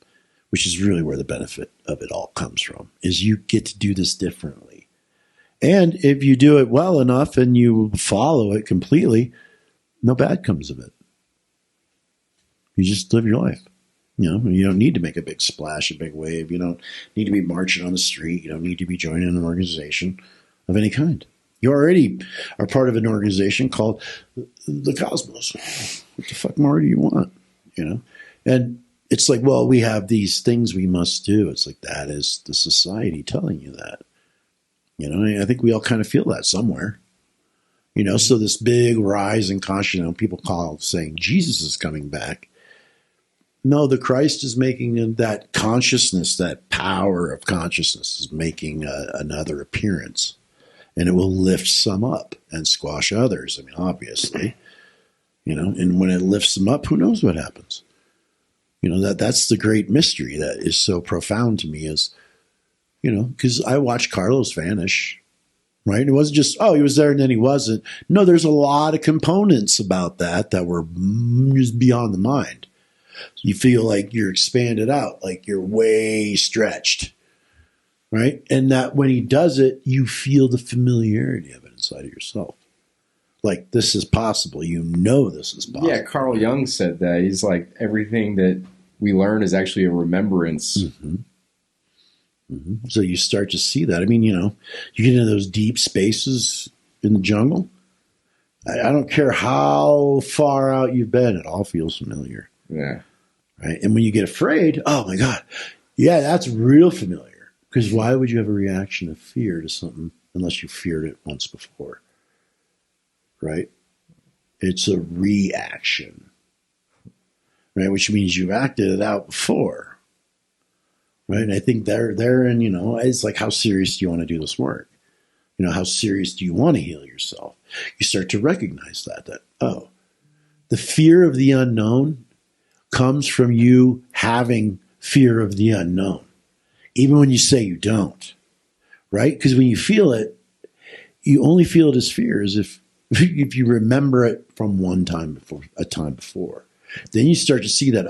which is really where the benefit of it all comes from, is you get to do this differently. And if you do it well enough and you follow it completely, no bad comes of it. You just live your life. You don't need to make a big splash, a big wave. You don't need to be marching on the street. You don't need to be joining an organization of any kind. You already are part of an organization called the Cosmos. What the fuck more do you want? And it's like, well, we have these things we must do. It's like, that is the society telling you that. I think we all kind of feel that somewhere. So this big rise in consciousness, people saying Jesus is coming back. No, the Christ is making that consciousness, that power of consciousness is making another appearance. And it will lift some up and squash others. I mean, obviously, and when it lifts them up, who knows what happens? That's the great mystery that is so profound to me is, because I watched Carlos vanish, right? It wasn't just, he was there and then he wasn't. No, there's a lot of components about that were just beyond the mind. You feel like you're expanded out, like you're way stretched, right? And that when he does it, you feel the familiarity of it inside of yourself. Like, this is possible. This is possible. Yeah, Carl Jung said that. He's like, everything that we learn is actually a remembrance. Mm-hmm. Mm-hmm. So you start to see that. I mean, you get into those deep spaces in the jungle. I don't care how far out you've been. It all feels familiar. Yeah. Right. And when you get afraid, oh my God, yeah, that's real familiar. Because why would you have a reaction of fear to something unless you feared it once before? Right. It's a reaction. Right. Which means you've acted it out before. Right. And I think therein, it's like, how serious do you want to do this work? How serious do you want to heal yourself? You start to recognize that, the fear of the unknown comes from you having fear of the unknown, even when you say you don't, right? Because when you feel it, you only feel it as fear as if you remember it from a time before. Then you start to see that,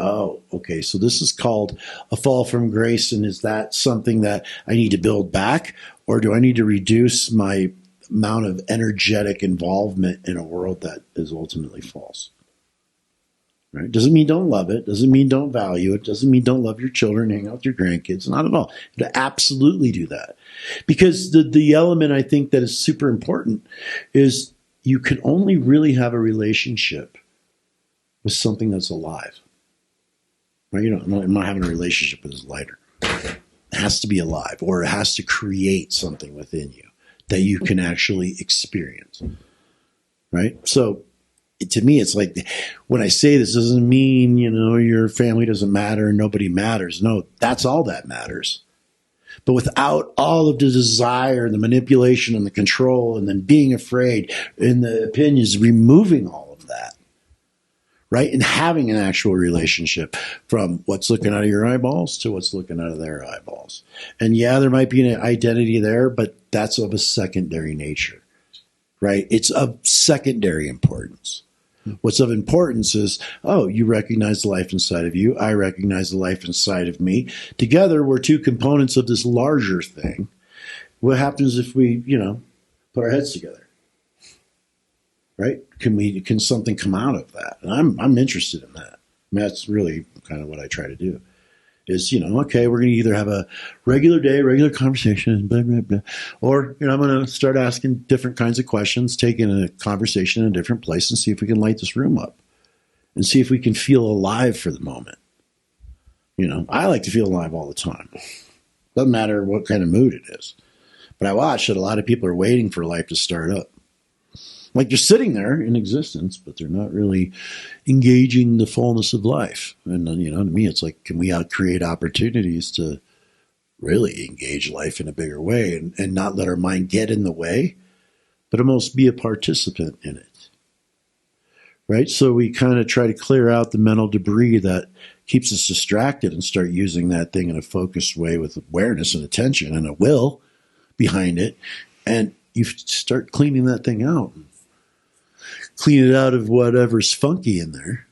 okay, so this is called a fall from grace, and is that something that I need to build back, or do I need to reduce my amount of energetic involvement in a world that is ultimately false? Right? Doesn't mean don't love it. Doesn't mean don't value it. Doesn't mean don't love your children, hang out with your grandkids. Not at all. To absolutely do that. Because the element I think that is super important is you can only really have a relationship with something that's alive. Right? I'm not having a relationship with this lighter. It has to be alive, or it has to create something within you that you can actually experience. Right? So to me, it's like, when I say this doesn't mean, your family doesn't matter and nobody matters. No, that's all that matters. But without all of the desire, the manipulation and the control, and then being afraid and the opinions, removing all of that, right? And having an actual relationship from what's looking out of your eyeballs to what's looking out of their eyeballs. And yeah, there might be an identity there, but that's of a secondary nature, right? It's of secondary importance. What's of importance is, you recognize the life inside of you. I recognize the life inside of me. Together, we're two components of this larger thing. What happens if we, put our heads together? Right? Can something come out of that? And I'm interested in that. I mean, that's really kind of what I try to do. Is, okay, we're going to either have a regular day, regular conversation, blah, blah, blah, or, I'm going to start asking different kinds of questions, taking a conversation in a different place and see if we can light this room up and see if we can feel alive for the moment. I like to feel alive all the time. Doesn't matter what kind of mood it is. But I watch that a lot of people are waiting for life to start up. Like, they're sitting there in existence, but they're not really engaging the fullness of life. And, to me, it's like, can we create opportunities to really engage life in a bigger way and not let our mind get in the way, but almost be a participant in it? right? So we kind of try to clear out the mental debris that keeps us distracted and start using that thing in a focused way with awareness and attention and a will behind it. And you start cleaning that thing out. Clean it out of whatever's funky in there.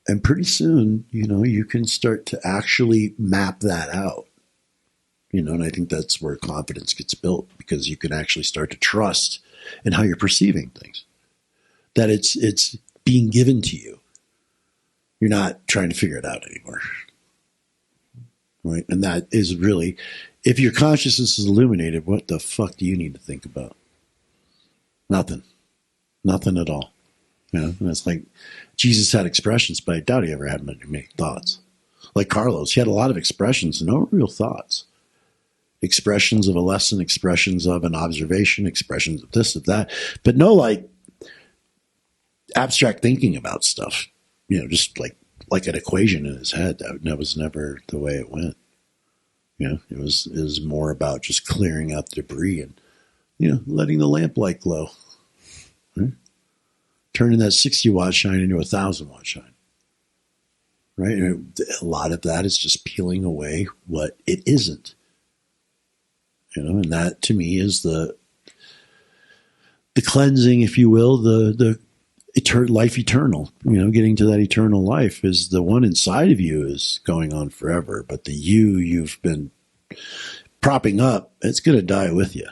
And pretty soon, you can start to actually map that out. And I think that's where confidence gets built, because you can actually start to trust in how you're perceiving things. That it's being given to you. You're not trying to figure it out anymore. Right? And that is really, if your consciousness is illuminated, what the fuck do you need to think about? Nothing. Nothing at all. And it's like Jesus had expressions, but I doubt he ever had many thoughts. Like Carlos, he had a lot of expressions and no real thoughts. Expressions of a lesson, expressions of an observation, expressions of this, of that, but no like abstract thinking about stuff. Just like an equation in his head. That was never the way it went. It was more about just clearing out the debris and letting the lamplight glow. Right? Turning that 60-watt shine into 1,000-watt shine. Right? And a lot of that is just peeling away what it isn't. And that to me is the cleansing, if you will, the life eternal. Getting to that eternal life is the one inside of you is going on forever, but the you've been propping up, it's going to die with you.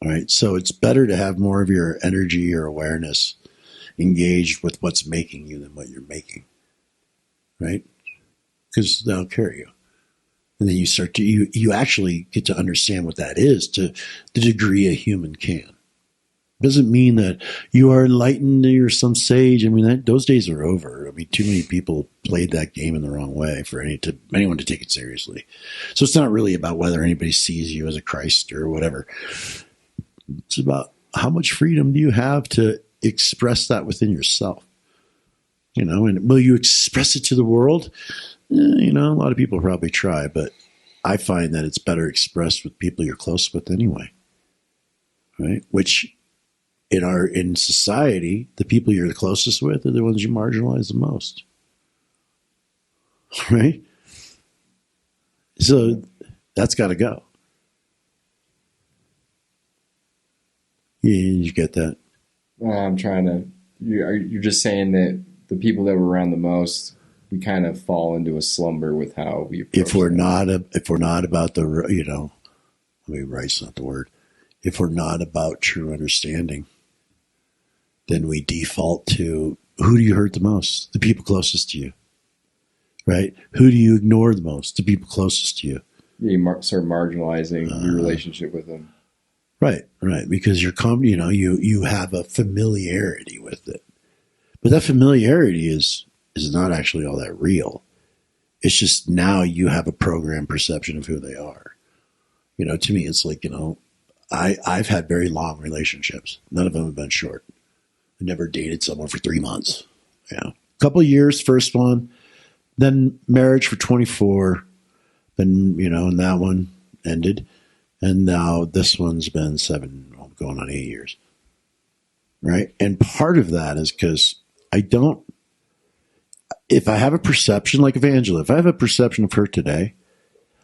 All right, so it's better to have more of your energy or awareness engaged with what's making you than what you're making, right? Because that'll carry you. And then you start to, you actually get to understand what that is to the degree a human can. Doesn't mean that you are enlightened or you're some sage. I mean, those days are over. I mean, too many people played that game in the wrong way for anyone to take it seriously. So it's not really about whether anybody sees you as a Christ or whatever. It's about how much freedom do you have to express that within yourself? And will you express it to the world? A lot of people probably try, but I find that it's better expressed with people you're close with anyway. Right? Which in society, the people you're the closest with are the ones you marginalize the most. Right? So that's got to go. Yeah, you get that? I'm trying to. You're just saying that the people that were around the most, we kind of fall into a slumber with how we approach if we're them. not about the let me right's not the word. If we're not about true understanding, then we default to who do you hurt the most? The people closest to you, right? Who do you ignore the most? The people closest to you. You start marginalizing your relationship with them. Right. Because you have a familiarity with it, but that familiarity is not actually all that real. It's just now you have a programmed perception of who they are. To me, it's like, I've had very long relationships. None of them have been short. I never dated someone for 3 months. A couple of years, first one, then marriage for 24. Then, and that one ended. And now this one's been 7, going on 8 years. Right. And part of that is because if I have a perception like Evangela, if I have a perception of her today,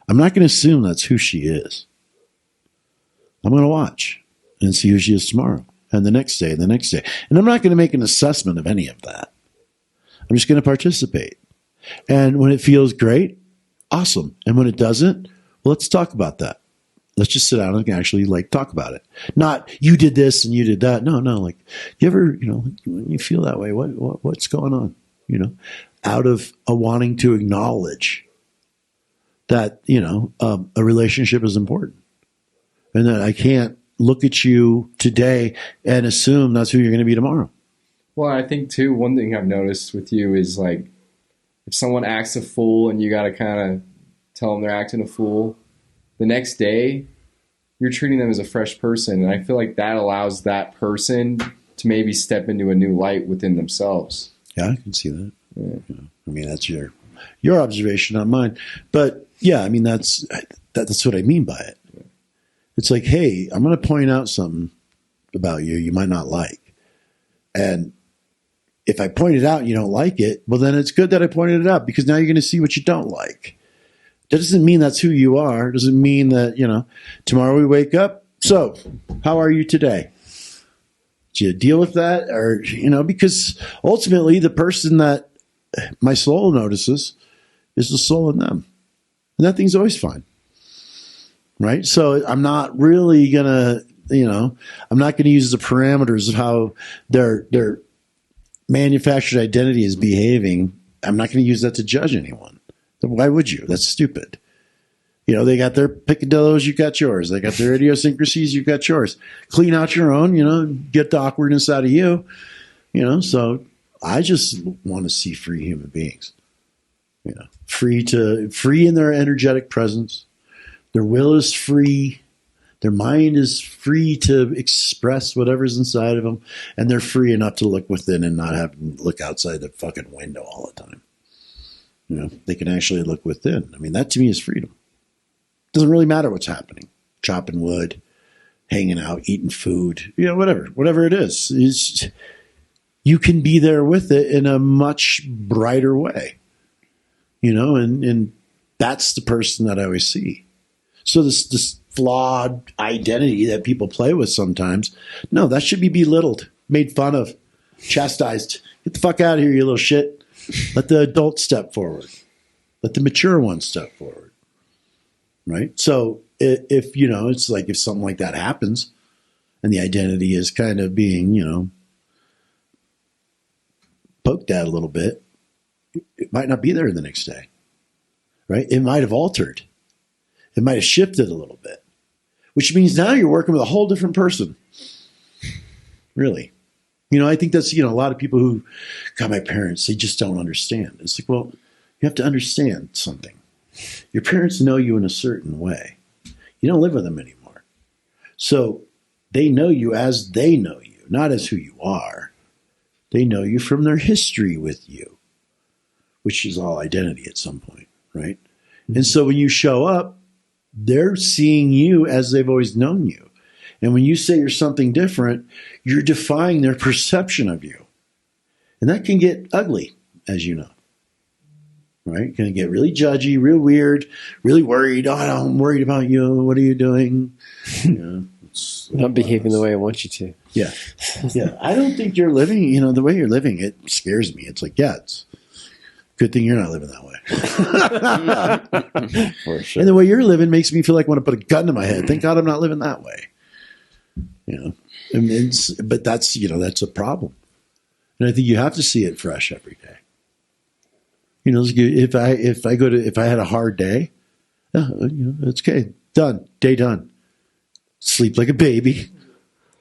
I'm not going to assume that's who she is. I'm going to watch and see who she is tomorrow and the next day and the next day. And I'm not going to make an assessment of any of that. I'm just going to participate. And when it feels great, awesome. And when it doesn't, well, let's talk about that. Let's just sit down and actually talk about it. Not you did this and you did that. No. Like you ever, when you feel that way, what's going on? Out of a wanting to acknowledge that, a relationship is important and that I can't look at you today and assume that's who you're going to be tomorrow. Well, I think too, one thing I've noticed with you is if someone acts a fool and you got to kind of tell them they're acting a fool, the next day you're treating them as a fresh person. And I feel like that allows that person to maybe step into a new light within themselves. Yeah, I can see that. Yeah. I mean, that's your observation, not mine. But yeah, I mean, that's what I mean by it. Yeah. It's like, hey, I'm going to point out something about you might not like. And if I point it out and you don't like it, well, then it's good that I pointed it out because now you're going to see what you don't like. That doesn't mean that's who you are. It doesn't mean that, tomorrow we wake up. So, how are you today? Do you deal with that? Or, because ultimately the person that my soul notices is the soul in them. And that thing's always fine. Right? So I'm not really going to, I'm not going to use the parameters of how their manufactured identity is behaving. I'm not going to use that to judge anyone. Why would you? That's stupid. They got their picadillos, you got yours. They got their idiosyncrasies, you got yours. Clean out your own, get the awkwardness out of you. So I just want to see free human beings. Free in their energetic presence. Their will is free. Their mind is free to express whatever's inside of them. And they're free enough to look within and not have to look outside the fucking window all the time. They can actually look within. I mean, that to me is freedom. Doesn't really matter what's happening. Chopping wood, hanging out, eating food, whatever it is. You can be there with it in a much brighter way. And that's the person that I always see. So this flawed identity that people play with sometimes, no, that should be belittled, made fun of, chastised. Get the fuck out of here, you little shit. Let the adult step forward. Let the mature one step forward. Right? So if, it's like if something like that happens and the identity is kind of being, poked at a little bit, it might not be there the next day. Right? It might have altered. It might have shifted a little bit, which means now you're working with a whole different person. Really. I think that's, a lot of people who got my parents, they just don't understand. It's like, well, you have to understand something. Your parents know you in a certain way. You don't live with them anymore. So they know you as they know you, not as who you are. They know you from their history with you, which is all identity at some point, right? Mm-hmm. And so when you show up, they're seeing you as they've always known you. And when you say you're something different, you're defying their perception of you. And that can get ugly, as you know. Right? Going to get really judgy, real weird, really worried. Oh, I'm worried about you. What are you doing? Not behaving the way I want you to. Yeah. Yeah. I don't think you're living, the way you're living, it scares me. It's like, it's good thing you're not living that way. For sure. And the way you're living makes me feel like I want to put a gun to my head. Thank God I'm not living that way. But that's, that's a problem. And I think you have to see it fresh every day. If I had a hard day, it's okay. Done. Day done. Sleep like a baby.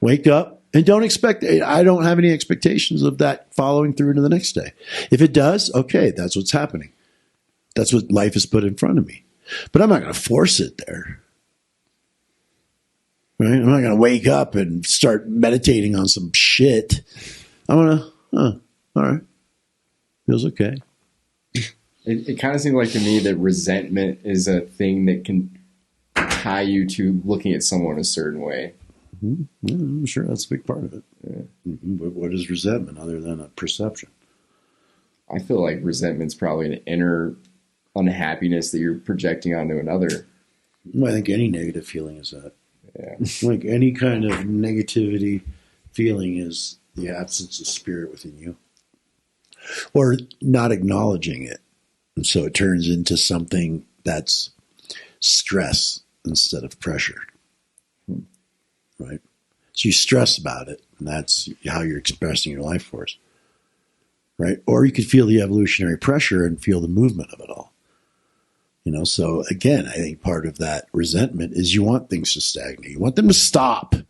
Wake up and don't expect, I don't have any expectations of that following through into the next day. If it does, okay, that's what's happening. That's what life has put in front of me. But I'm not going to force it there. Right? I'm not going to wake up and start meditating on some shit. I'm going to, all right. Feels okay. It kind of seems like to me that resentment is a thing that can tie you to looking at someone a certain way. Mm-hmm. Yeah, I'm sure that's a big part of it. Yeah. Mm-hmm. But what is resentment other than a perception? I feel like resentment's probably an inner unhappiness that you're projecting onto another. Well, I think any negative feeling is that. Yeah. Like any kind of negativity feeling is the absence of spirit within you. Or not acknowledging it. And so it turns into something that's stress instead of pressure. Right? So you stress about it, and that's how you're expressing your life force. Right? Or you could feel the evolutionary pressure and feel the movement of it all. So again, I think part of that resentment is you want things to stagnate. You want them to stop. It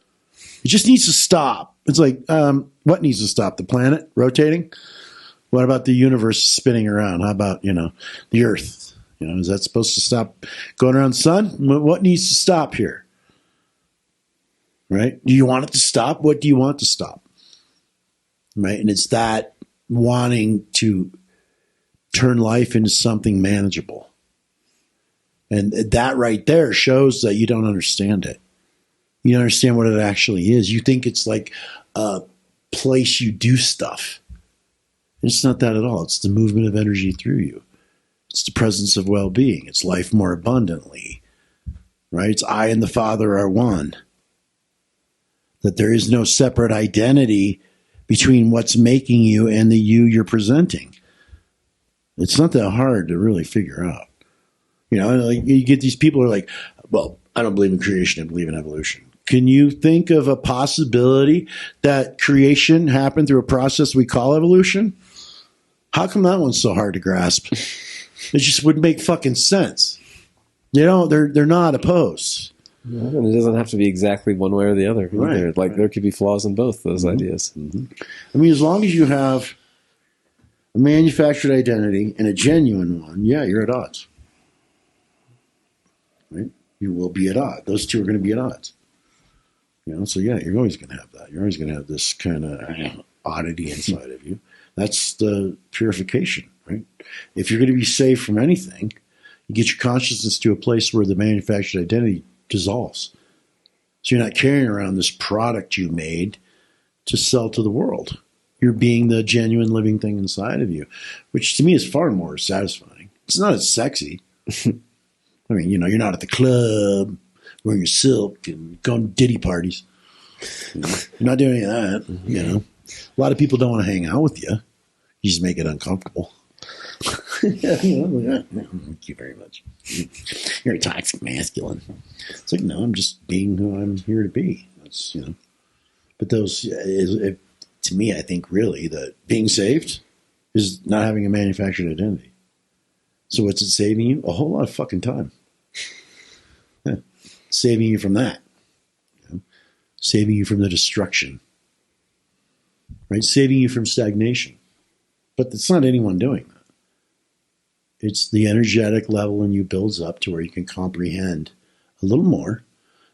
just needs to stop. It's like, what needs to stop? The planet rotating? What about the universe spinning around? How about, the earth? Is that supposed to stop going around the sun? What needs to stop here? Right? Do you want it to stop? What do you want to stop? Right? And it's that wanting to turn life into something manageable. And that right there shows that you don't understand it. You don't understand what it actually is. You think it's like a place you do stuff. It's not that at all. It's the movement of energy through you. It's the presence of well-being. It's life more abundantly, right? It's I and the Father are one. That there is no separate identity between what's making you and the you you're presenting. It's not that hard to really figure out. You know, like you get these people who are like, well, I don't believe in creation, I believe in evolution. Can you think of a possibility that creation happened through a process we call evolution? How come that one's so hard to grasp? It just wouldn't make fucking sense. You know, they're not opposed. Yeah, and it doesn't have to be exactly one way or the other. Right. Like there could be flaws in both those ideas. Mm-hmm. I mean, as long as you have a manufactured identity and a genuine one, yeah, you're at odds. Right? You will be at odds. Those two are going to be at odds. You know, so yeah, you're always going to have that. You're always going to have this kind of oddity inside of you. That's the purification, right? If you're going to be safe from anything, you get your consciousness to a place where the manufactured identity dissolves. So you're not carrying around this product you made to sell to the world. You're being the genuine living thing inside of you, which to me is far more satisfying. It's not as sexy. I mean, you know, you're not at the club wearing your silk and going to ditty parties. You know, you're not doing any of that. Mm-hmm. You know, a lot of people don't want to hang out with you. You just make it uncomfortable. Thank you very much. You're a toxic masculine. It's like, no, I'm just being who I'm here to be. That's, you know, but those, to me, I think really that being saved is not having a manufactured identity. So what's it saving you? A whole lot of fucking time. Yeah. Saving you from that. You know? Saving you from the destruction. Right? Saving you from stagnation. But it's not anyone doing that. It's the energetic level in you builds up to where you can comprehend a little more,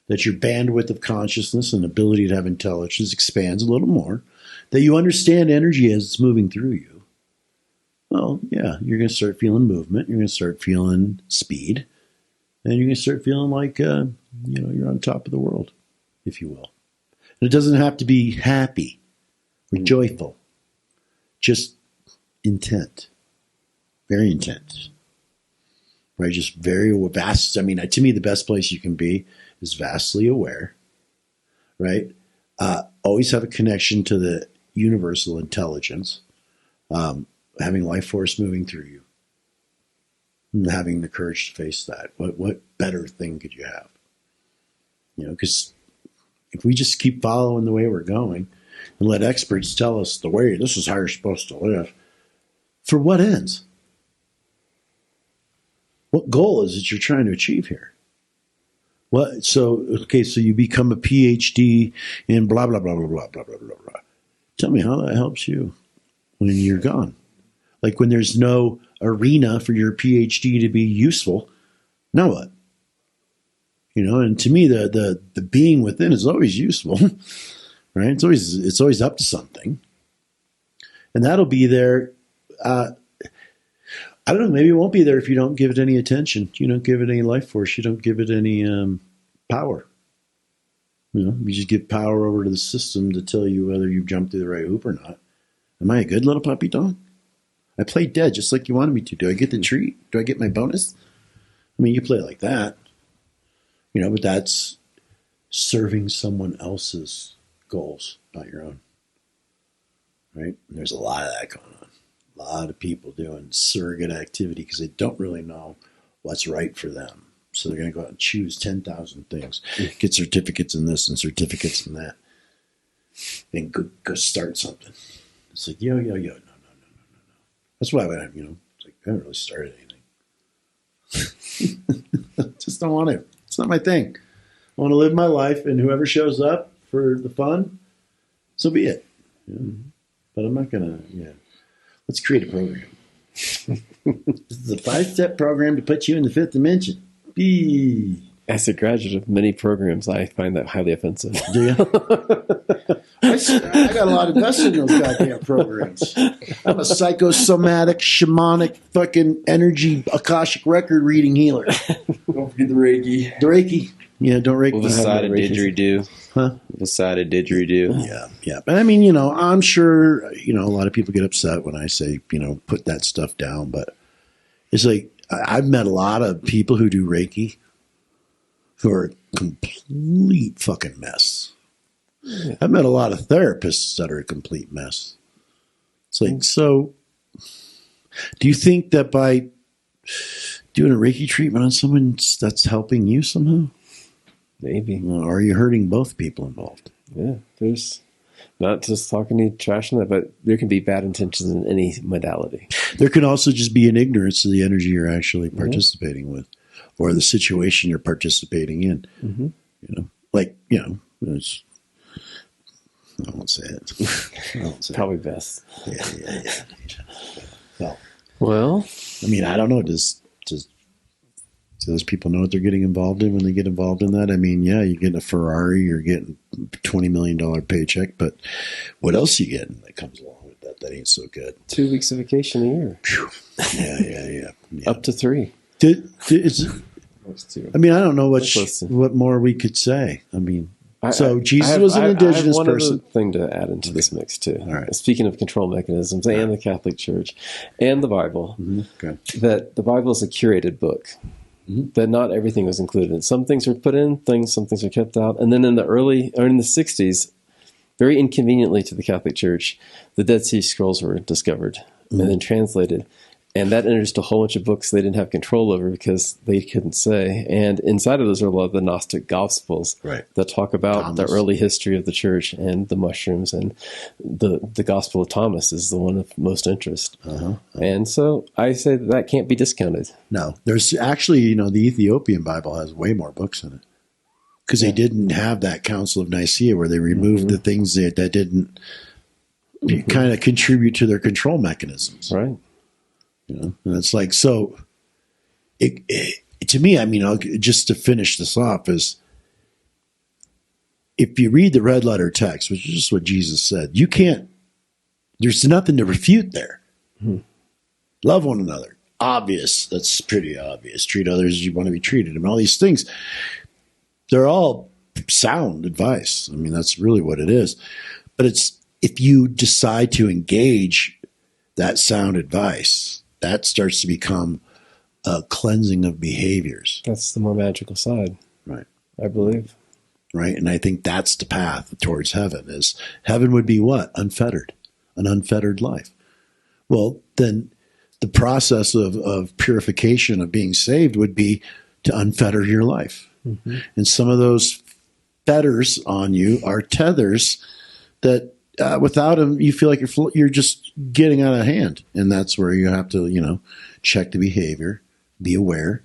that your bandwidth of consciousness and ability to have intelligence expands a little more, that you understand energy as it's moving through you. Well, yeah, you're going to start feeling movement. You're going to start feeling speed. And you're going to start feeling like, you know, you're on top of the world, if you will. And it doesn't have to be happy or joyful. Just intent. Very intent. Right? Just very vast. I mean, to me, the best place you can be is vastly aware. Right? Always have a connection to the universal intelligence. Having life force moving through you. And having the courage to face that. What better thing could you have? You know, because if we just keep following the way we're going and let experts tell us the way, this is how you're supposed to live, for what ends? What goal is it you're trying to achieve here? What? So you become a PhD in blah, blah, blah, blah, blah, blah, blah, blah, blah. Tell me how that helps you when you're gone. Like when there's no arena for your PhD to be useful, now what? You know, and to me, the being within is always useful, right? It's always up to something, and that'll be there. I don't know. Maybe it won't be there if you don't give it any attention. You don't give it any life force. You don't give it any power. You know, you just give power over to the system to tell you whether you've jumped through the right hoop or not. Am I a good little puppy dog? I played dead just like you wanted me to. Do I get the treat? Do I get my bonus? I mean, you play like that. You know, but that's serving someone else's goals, not your own. Right? And there's a lot of that going on. A lot of people doing surrogate activity because they don't really know what's right for them. So they're going to go out and choose 10,000 things, get certificates in this and certificates in that, and go start something. It's like, yo. No. That's why I, you know, it's like, I haven't really started anything. Just don't want to. It's not my thing. I want to live my life, and whoever shows up for the fun, so be it. Yeah. But I'm not going to, let's create a program. This is a 5-step program to put you in the 5th dimension. Be. As a graduate of many programs, I find that highly offensive. Do you? I got a lot invested in those goddamn programs. I'm a psychosomatic, shamanic, fucking energy, Akashic record reading healer. Don't forget the Reiki. The Reiki. Yeah, don't Reiki. With a side of didgeridoo. beside a didgeridoo. Yeah. But I mean, you know, I'm sure, you know, a lot of people get upset when I say, you know, put that stuff down. But it's like, I've met a lot of people who do Reiki who are a complete fucking mess. Yeah. I've met a lot of therapists that are a complete mess. It's like, so do you think that by doing a Reiki treatment on someone that's helping you somehow? Maybe. Or are you hurting both people involved? Yeah, there's not just talking any trash on that, but there can be bad intentions in any modality. There can also just be an ignorance of the energy you're actually participating with, or the situation you're participating in. Mm-hmm. You know, like, you know, it's, I won't say it. I won't say Probably best. Yeah. Well, I mean, I don't know. Do those people know what they're getting involved in when they get involved in that? I mean, yeah, you're getting a Ferrari, you're getting $20 million paycheck, but what else are you getting that comes along with that? That ain't so good. 2 weeks of vacation a year. Yeah. Up to 3. I mean, I don't know what more we could say. I mean, Jesus was an indigenous person. I have one other thing to add into this mix too. All right. Speaking of control mechanisms and the Catholic Church and the Bible, that the Bible is a curated book. That not everything was included. Some things were put in, some things were kept out. And then in the 60s, very inconveniently to the Catholic Church, the Dead Sea Scrolls were discovered and then translated. And that introduced a whole bunch of books they didn't have control over because they couldn't say. And inside of those are a lot of the Gnostic Gospels that talk about the early history of the church and the mushrooms. And the Gospel of Thomas is the one of most interest. And so I say that can't be discounted. No, there's actually, you know, the Ethiopian Bible has way more books in it because they didn't have that Council of Nicaea where they removed the things that didn't kind of contribute to their control mechanisms. Right. You know, and it's like, so to me, I mean, just to finish this off is if you read the red letter text, which is just what Jesus said, there's nothing to refute there. Love one another. Obvious. That's pretty obvious. Treat others as you want to be treated. I mean, all these things, they're all sound advice. I mean, that's really what it is. But it's, if you decide to engage that sound advice, that starts to become a cleansing of behaviors. That's the more magical side. Right. I believe. Right. And I think that's the path towards heaven. Is heaven would be what? Unfettered. An unfettered life. Well, then the process of purification, of being saved, would be to unfetter your life. And some of those fetters on you are tethers that without them, you feel like you're just getting out of hand. And that's where you have to, you know, check the behavior, be aware,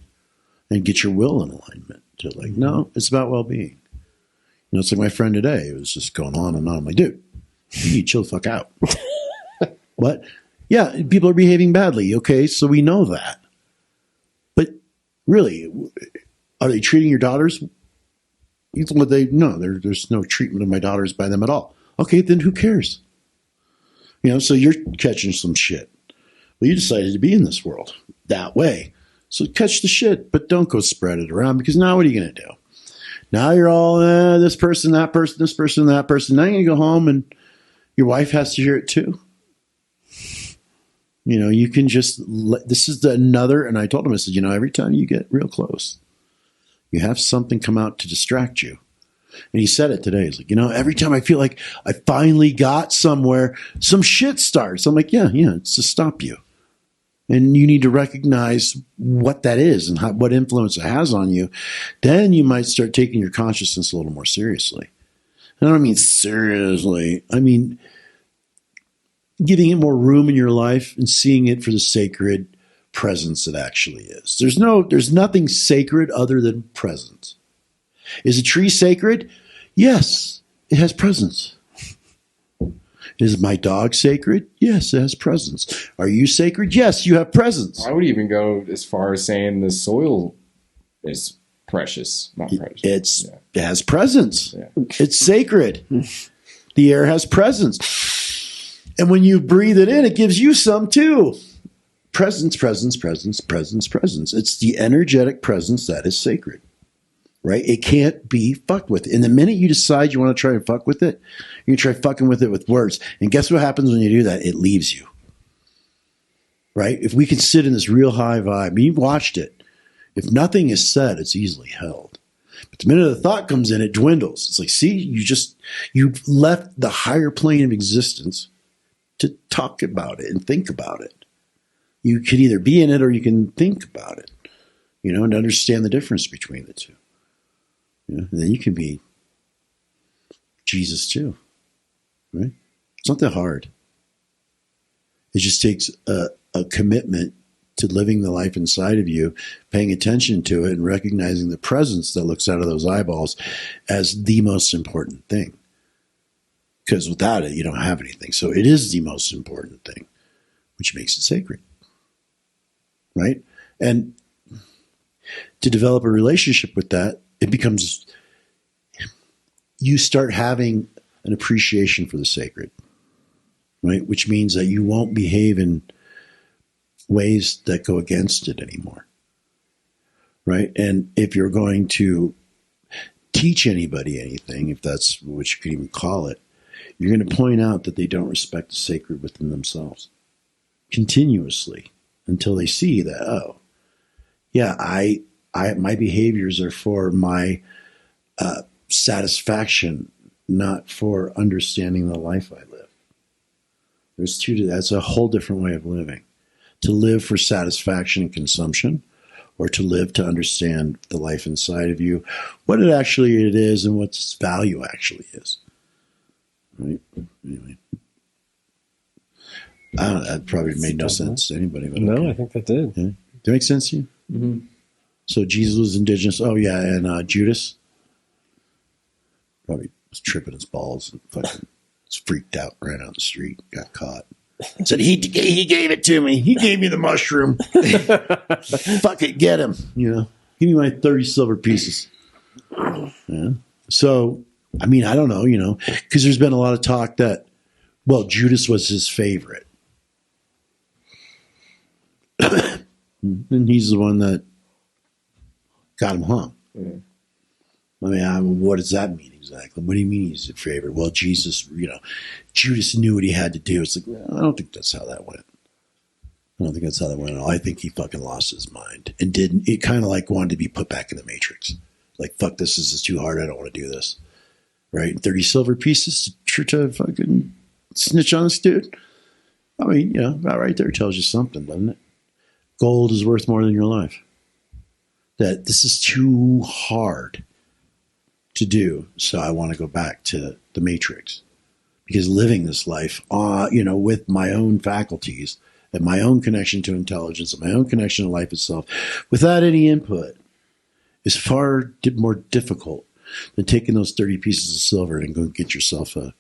and get your will in alignment. To like, no, it's about well-being. You know, it's like my friend today. It was just going on and on. I'm like, dude, you need to chill the fuck out. What? Yeah, people are behaving badly. Okay, so we know that. But really, are they treating your daughters? No, there's no treatment of my daughters by them at all. Okay, then who cares? You know, so you're catching some shit. Well, you decided to be in this world that way. So catch the shit, but don't go spread it around, because now what are you going to do? Now you're all, this person, that person, this person, that person. Now you're going to go home and your wife has to hear it too. You know, you can just, this is another, and I told him, I said, you know, every time you get real close, you have something come out to distract you. And he said it today. He's like, you know, every time I feel like I finally got somewhere, some shit starts. I'm like, yeah, it's to stop you. And you need to recognize what that is and what influence it has on you. Then you might start taking your consciousness a little more seriously. And I don't mean seriously. I mean giving it more room in your life and seeing it for the sacred presence it actually is. There's nothing sacred other than presence. Is a tree sacred? Yes, it has presence. Is my dog sacred? Yes, it has presence. Are you sacred? Yes, you have presence. I would even go as far as saying the soil is precious, not precious. It has presence. Yeah. It's sacred. The air has presence. And when you breathe it in, it gives you some too. Presence, presence, presence, presence, presence. It's the energetic presence that is sacred. right? It can't be fucked with. And the minute you decide you want to try and fuck with it, you try fucking with it with words. And guess what happens when you do that? It leaves you, right? If we can sit in this real high vibe, you've watched it. If nothing is said, it's easily held. But the minute the thought comes in, it dwindles. It's like, see, you've left the higher plane of existence to talk about it and think about it. You can either be in it or you can think about it, and understand the difference between the two. And then you can be Jesus too, right? It's not that hard. It just takes a commitment to living the life inside of you, paying attention to it, and recognizing the presence that looks out of those eyeballs as the most important thing. Because without it, you don't have anything. So it is the most important thing, which makes it sacred, right? And to develop a relationship with that, it becomes, you start having an appreciation for the sacred, right? Which means that you won't behave in ways that go against it anymore, right? And if you're going to teach anybody anything, if that's what you could even call it, you're going to point out that they don't respect the sacred within themselves continuously until they see that, oh, yeah, my behaviors are for my satisfaction, not for understanding the life I live. That's a whole different way of living. To live for satisfaction and consumption, or to live to understand the life inside of you, what it is and what its value actually is. Right? Anyway. I don't know, that probably made no sense to anybody. But no, okay. I think that did. Yeah. Did it make sense to you? Mm-hmm. So Jesus was indigenous. Oh, yeah. And Judas probably was tripping his balls and fucking was freaked out, ran out the street, got caught. Said, he gave it to me. He gave me the mushroom. Fuck it, get him. Give me my 30 silver pieces. Yeah. So, I mean, I don't know, because there's been a lot of talk that, well, Judas was his favorite. And he's the one that got him hung. Yeah. I mean, what does that mean exactly? What do you mean he's your favorite? Well, Jesus, Judas knew what he had to do. It's like, I don't think that's how that went. I don't think that's how that went at all. I think he fucking lost his mind and it kind of like wanted to be put back in the Matrix. Like, fuck, this is too hard. I don't want to do this. Right? 30 silver pieces to fucking snitch on this dude. I mean, that right there tells you something, doesn't it? Gold is worth more than your life. That this is too hard to do, so I want to go back to the Matrix, because living this life, with my own faculties and my own connection to intelligence and my own connection to life itself, without any input, is far more difficult than taking those 30 pieces of silver and go get yourself a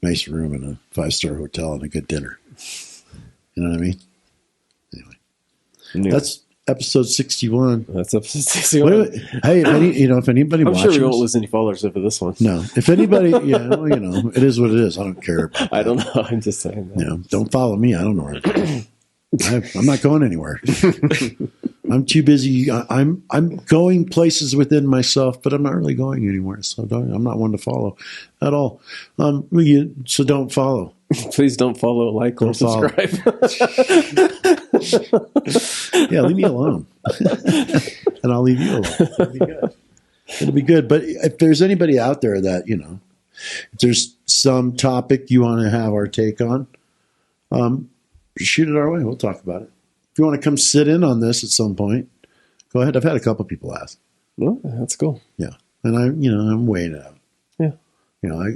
nice room in a 5-star hotel and a good dinner. You know what I mean? Anyway, that's episode 61. That's episode 61. Hey, if anybody I'm watches, sure we won't lose any followers over this one. No, if anybody, it is what it is. I don't care. I don't know. I'm just saying that. Don't follow me. I don't know where I'm going. I'm not going anywhere. I'm too busy. I'm going places within myself, but I'm not really going anywhere. So I'm not one to follow at all. So don't follow. Please don't follow, like, or subscribe. Yeah, leave me alone. And I'll leave you alone. It'll be good. It'll be good. But if there's anybody out there that, if there's some topic you want to have our take on, shoot it our way. We'll talk about it. If you want to come sit in on this at some point, go ahead. I've had a couple people ask. Well, that's cool. Yeah. And I'm weighing it out. Yeah.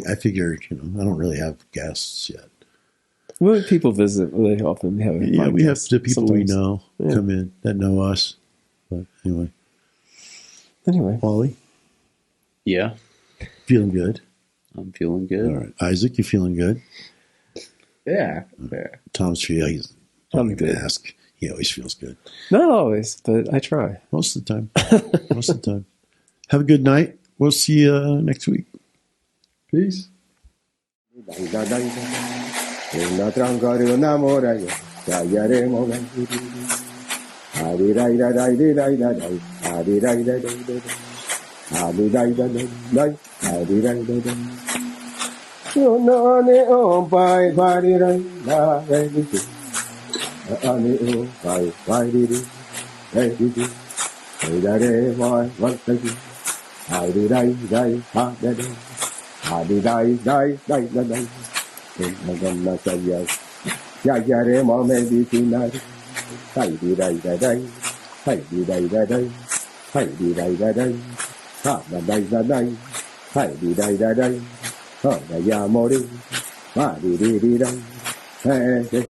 I figure, I don't really have guests yet. When people visit, they often have we have the people sometimes. we know come in that know us. But anyway. Wally? Yeah. Feeling good? I'm feeling good. All right. Isaac, you feeling good? Yeah. Tom's feeling. I'm good. Ask. He always feels good. Not always, but I try. Most of the time. Most of the time. Have a good night. We'll see you next week. Peace. ha đi đây đây đây đây ha đi đây đây đây yo no ne o pai đi đây la đây đi ne o pai đi đi đây đi đi đây đây đây vai vai đây đi ha đi đây đây ha đây đây ha đi đây đây đây đây đây gần là sao vậy ya ya re mo me đi xin đây hay đi đây đây đây hay đi đây đây đây hay đi đây đây đây ha là đây là đây hay đi đây đây đây ha là ya mo đi đi đi đây